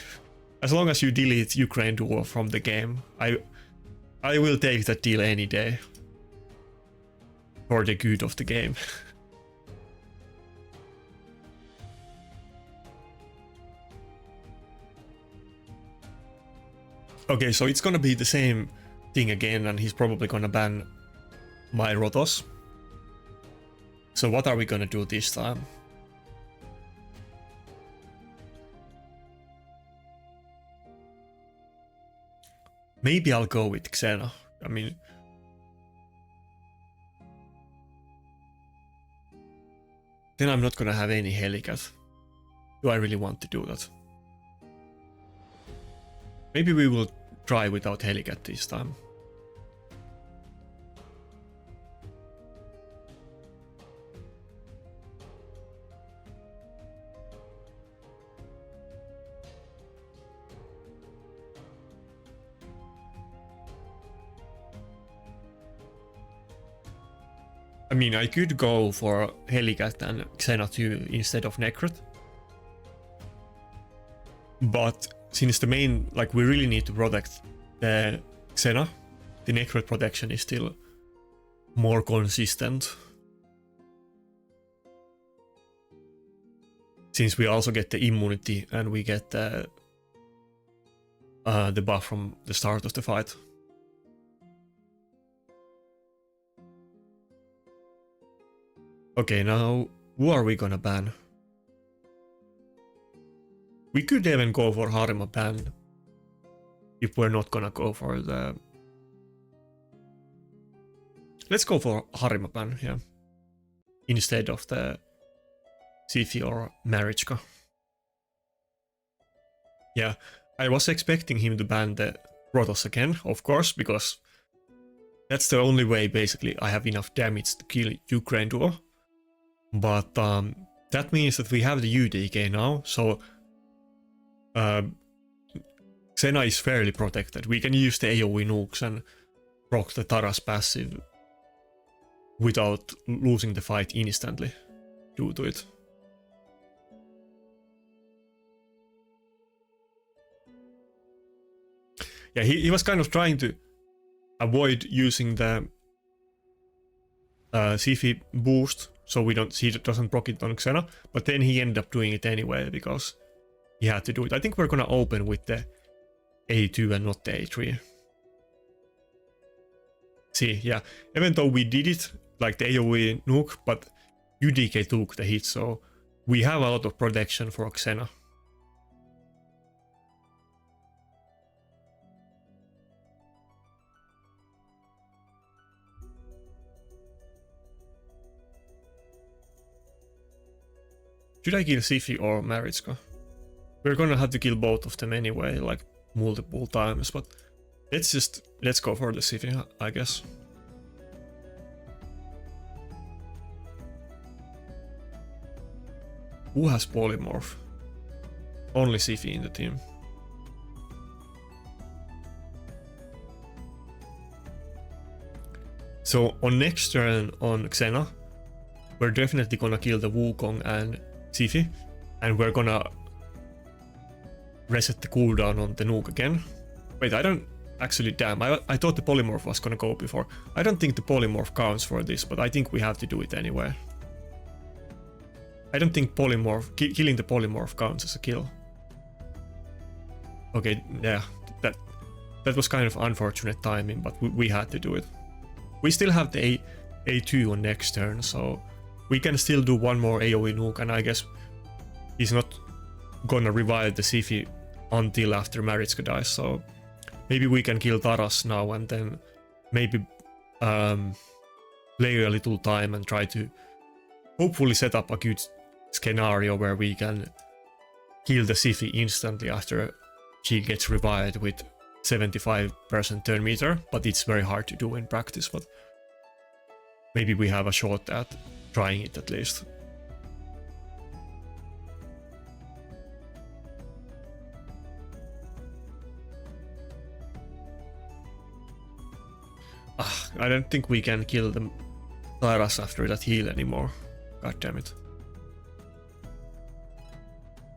delete Ukraine duo from the game. I will take that deal any day for the good of the game. Okay, so it's gonna be the same thing again, and he's probably gonna ban my Rotos. So what are we gonna do this time? Maybe I'll go with Xena. I mean... Then I'm not gonna have any Helicath. Do I really want to do that? Maybe we will try without Helicath this time. I mean, I could go for Helicath and Xena 2 instead of Necrot. But since the main, like, we really need to protect the Xena, the Necrot protection is still more consistent. Since we also get the immunity and we get the buff from the start of the fight. Okay, now who are we gonna ban? We could even go for Harima ban if we're not gonna go for the... Let's go for Harima ban, yeah. Instead of the Sifi or Marichka. Yeah, I was expecting him to ban the Protoss again, of course, because that's the only way basically I have enough damage to kill Ukraine duo. But that means that we have the UDK now, so Xena is fairly protected. We can use the AoE nukes and proc the Taras passive without losing the fight instantly due to it. Yeah, he was kind of trying to avoid using the Sifi boost, so he doesn't proc it on Xena, but then he ended up doing it anyway because he had to do it. I think we're gonna open with the A2 and not the A3. See, yeah, even though we did it like the AoE nuke, but UDK took the hit, so we have a lot of protection for Xena. Should I kill Sifi or Marichka? We're gonna have to kill both of them anyway, like multiple times, but let's go for the Sifi, I guess. Who has polymorph? Only Sifi in the team. So on next turn on Xena, we're definitely gonna kill the Wukong and Sifi, and we're gonna reset the cooldown on the nuke again. Wait, I don't actually, damn, I thought the polymorph was gonna go before. I don't think the polymorph counts for this, but I think we have to do it anyway. I don't think polymorph, killing the polymorph counts as a kill. Okay, yeah, that was kind of unfortunate timing, but we had to do it. We still have the A2 on next turn, so we can still do one more AoE nuke, and I guess he's not gonna revive the Sifi until after Marichka dies, so maybe we can kill Taras now and then maybe play a little time and try to hopefully set up a good scenario where we can kill the Sifi instantly after she gets revived with 75% turn meter, but it's very hard to do in practice, but maybe we have a shot at trying it at least. I don't think we can kill the Taras after that heal anymore. God damn it.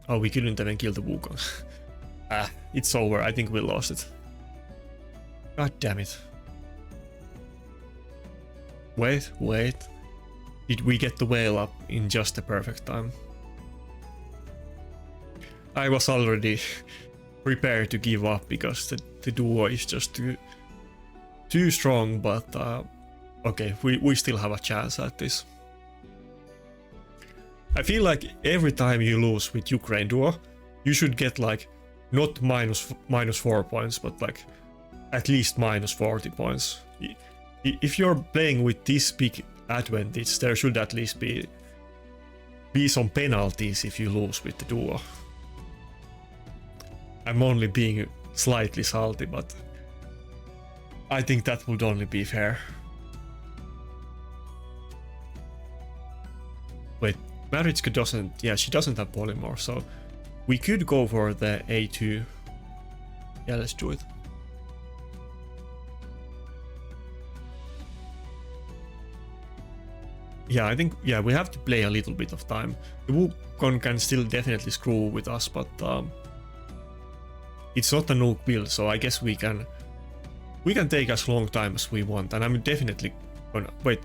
Oh, we couldn't even kill the Wukong. It's over. I think we lost it. God damn it. Wait. Did we get the whale up in just the perfect time? I was already prepared to give up because the duo is just too strong, but okay, we still have a chance at this. I feel like every time you lose with Ukraine duo, you should get like not minus 4 points, but like at least minus 40 points. If you're playing with this big advantage, there should at least be some penalties if you lose with the duo. I'm only being slightly salty, but I think that would only be fair. Wait, Marichka doesn't... Yeah, she doesn't have polymorph, so we could go for the A2. Yeah, let's do it. Yeah, I think, yeah, we have to play a little bit of time. The Wukong can still definitely screw with us, but it's not a nuke build, so I guess we can take as long time as we want, and I'm definitely gonna... Wait,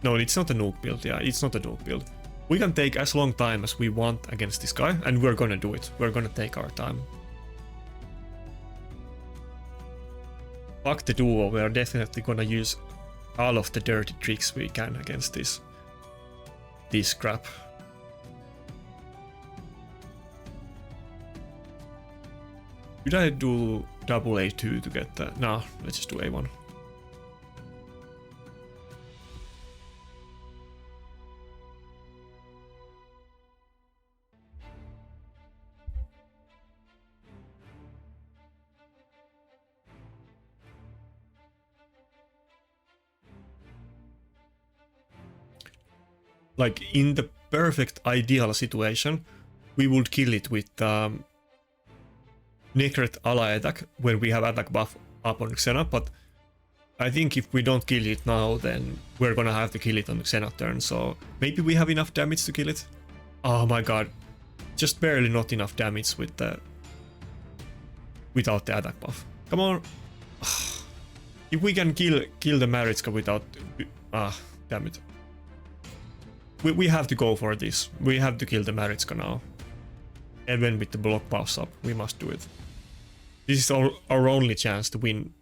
no, it's not a nuke build, yeah, it's not a nuke build. We can take as long time as we want against this guy, and we're gonna do it. We're gonna take our time. Fuck the duo, we're definitely gonna use all of the dirty tricks we can against this crap. Should I do double A2 to get that? No, let's just do A1. Like, in the perfect ideal situation, we would kill it with Necret ally attack when we have attack buff up on Xena, but I think if we don't kill it now, then we're gonna have to kill it on the Xena turn, so maybe we have enough damage to kill it? Oh my god, just barely not enough damage with without the attack buff. Come on! If we can kill the Maritzka without... damn it. We have to go for this. We have to kill the Maritzka now. Even with the block buffs up, we must do it. This is our only chance to win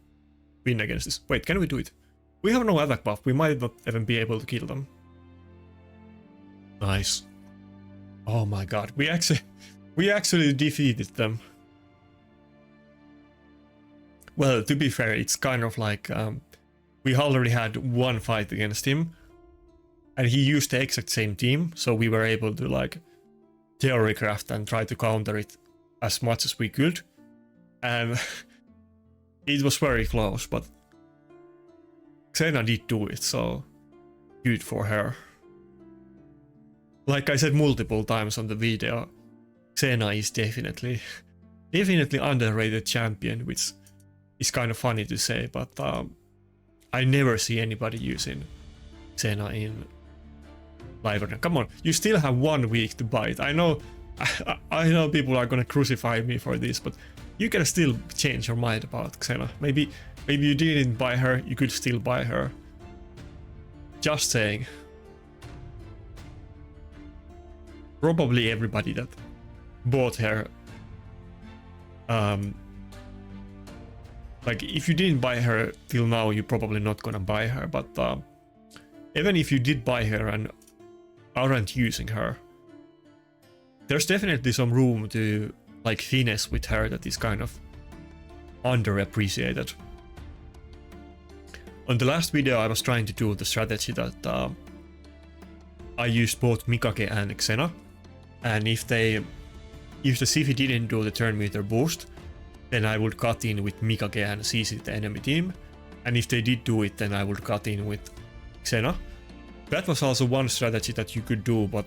against this. Wait, can we do it? We have no attack buff. We might not even be able to kill them. Nice. Oh my god, we actually defeated them. Well, to be fair, it's kind of like we already had one fight against him. And he used the exact same team, so we were able to like theorycraft and try to counter it as much as we could. And it was very close, but Xena did do it, so good for her. Like I said multiple times on the video, Xena is definitely underrated champion, which is kind of funny to say, but I never see anybody using Xena in live arena. Come on, you still have 1 week to buy it. I know people are gonna crucify me for this, but you can still change your mind about Xena. Maybe you didn't buy her, you could still buy her. Just saying. Probably everybody that bought her, like if you didn't buy her till now, you're probably not gonna buy her, but even if you did buy her and aren't using her, there's definitely some room to like finesse with her that is kind of underappreciated. On the last video I was trying to do the strategy that I used both Mikage and Xena, and if the Siphi didn't do the turn meter boost, then I would cut in with Mikage and CC the enemy team, and if they did do it, then I would cut in with Xena. That was also one strategy that you could do, but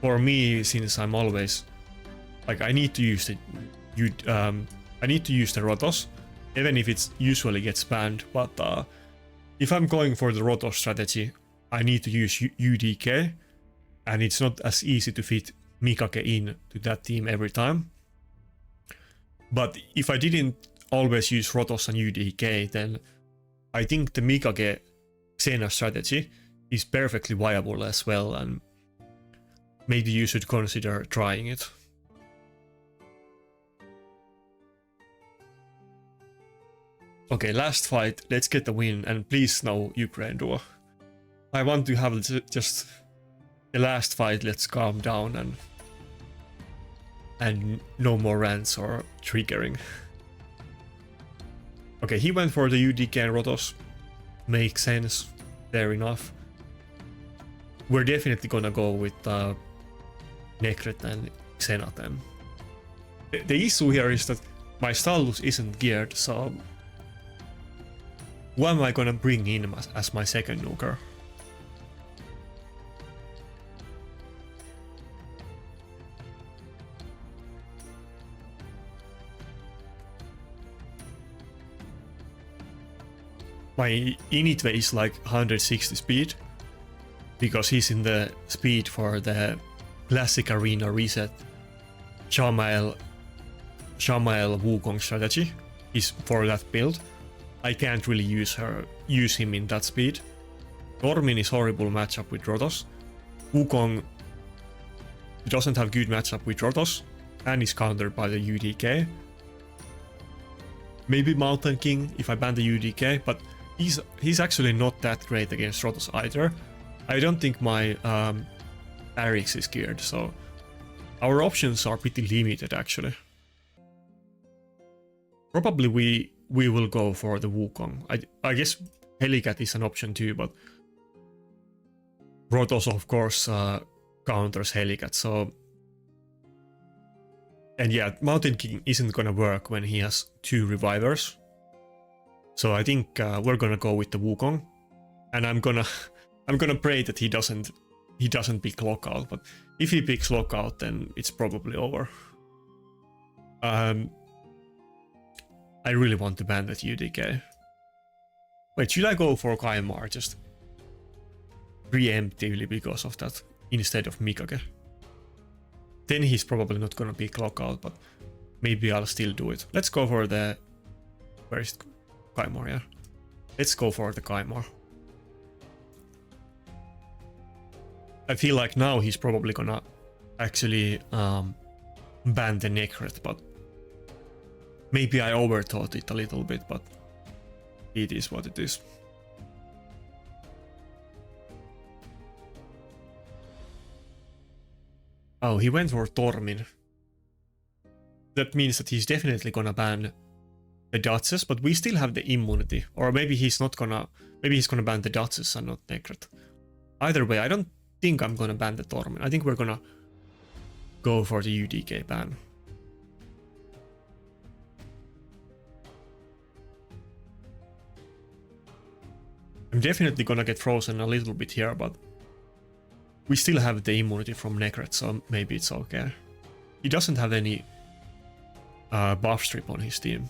for me, since I'm always like I need to use the Rotos, even if it usually gets banned. But if I'm going for the Rotos strategy, I need to use UDK, and it's not as easy to fit Mikage in to that team every time. But if I didn't always use Rotos and UDK, then I think the Mikage Xena strategy is perfectly viable as well, and maybe you should consider trying it. Okay, last fight, let's get the win, and please no Ukraine duo. I want to have just the last fight, let's calm down and no more rants or triggering. Okay, he went for the UDK and Rotos. Makes sense, fair enough. We're definitely gonna go with Necret and Xena then. The issue here is that my Stallus isn't geared, so who am I gonna bring in as my second nuker? My init way is like 160 speed, because he's in the speed for the classic arena reset Shamael Wukong strategy. He's for that build. I can't really use him in that speed. Tormin is horrible matchup with Rotos. Wukong doesn't have good matchup with Rotos and is countered by the UDK. Maybe Mountain King if I ban the UDK, but he's actually not that great against Rotos either. I don't think my Arix is geared, so our options are pretty limited actually. Probably we will go for the Wukong. I guess Helicath is an option too, but Rotos of course counters Helicath, so... And yeah, Mountain King isn't gonna work when he has 2 revivers. So I think we're gonna go with the Wukong. And I'm gonna pray that he doesn't pick Lockout, but if he picks Lockout then it's probably over. I really want to ban that UDK. Wait, should I go for Kaimar just preemptively because of that instead of Mikage? Then he's probably not gonna pick Lockout, but maybe I'll still do it. Let's go for the... Where is Kaimar? Yeah. Let's go for the Kaimar. I feel like now he's probably gonna actually ban the Necret, but maybe I overthought it a little bit, but it is what it is. Oh, he went for Tormin. That means that he's definitely gonna ban the Duchess, but we still have the immunity. Or maybe he's not gonna... Maybe he's gonna ban the Duchess and not Necret. Either way, I don't think I'm gonna ban the Tormin. I think we're gonna go for the UDK ban. I'm definitely gonna get frozen a little bit here, but we still have the immunity from Necret, so maybe it's okay. He doesn't have any buff strip on his team.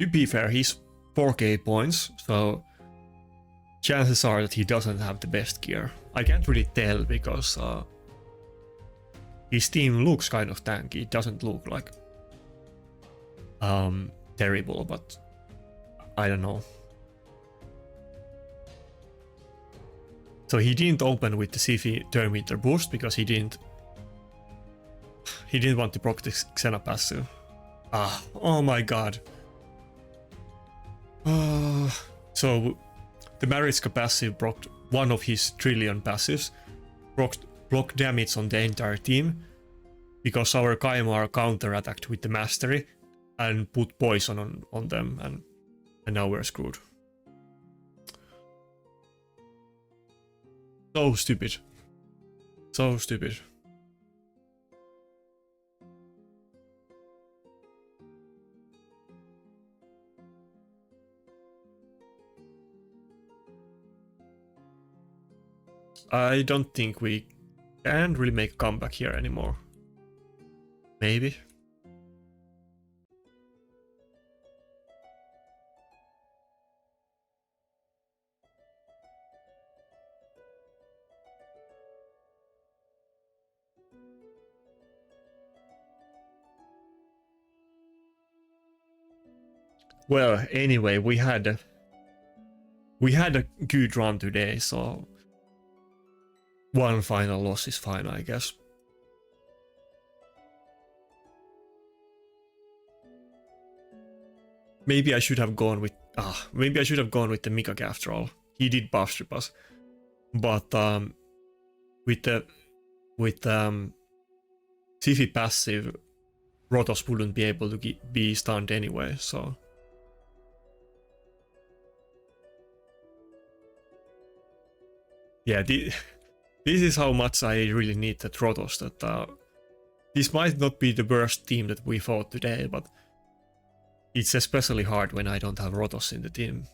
To be fair, he's 4k points, so chances are that he doesn't have the best gear. I can't really tell because his team looks kind of tanky. It doesn't look like terrible, but I don't know. So he didn't open with the Siphi Terminator boost because he didn't want to proc the Xena passive. Oh my god. So the Mariska passive blocked one of his trillion passives, blocked damage on the entire team, because our Kaimar counter-attacked with the mastery and put poison on them, and now we're screwed. So stupid. So stupid. I don't think we can really make a comeback here anymore. Maybe. Well, anyway, we had a good run today, so one final loss is fine, I guess. Maybe I should have gone with the Mikage after all. He did buff strip us, but with Siphi passive, Rotos wouldn't be able to be stunned anyway. So yeah, this is how much I really need the Rotos, that This might not be the worst team that we fought today, but it's especially hard when I don't have Rotos in the team.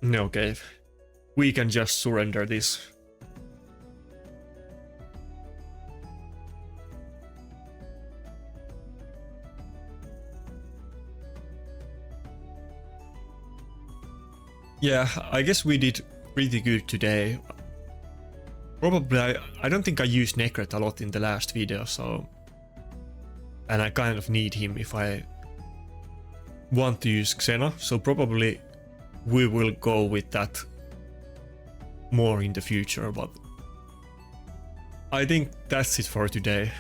Okay, we can just surrender this. Yeah, I guess we did pretty good today. Probably, I don't think I used Necret a lot in the last video, so... And I kind of need him if I want to use Xena, so probably we will go with that more in the future, but... I think that's it for today.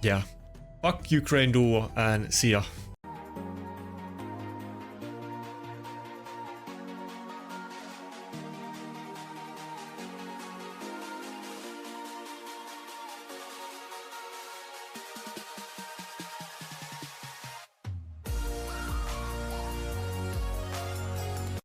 Yeah. Fuck Ukraine Duo and see ya.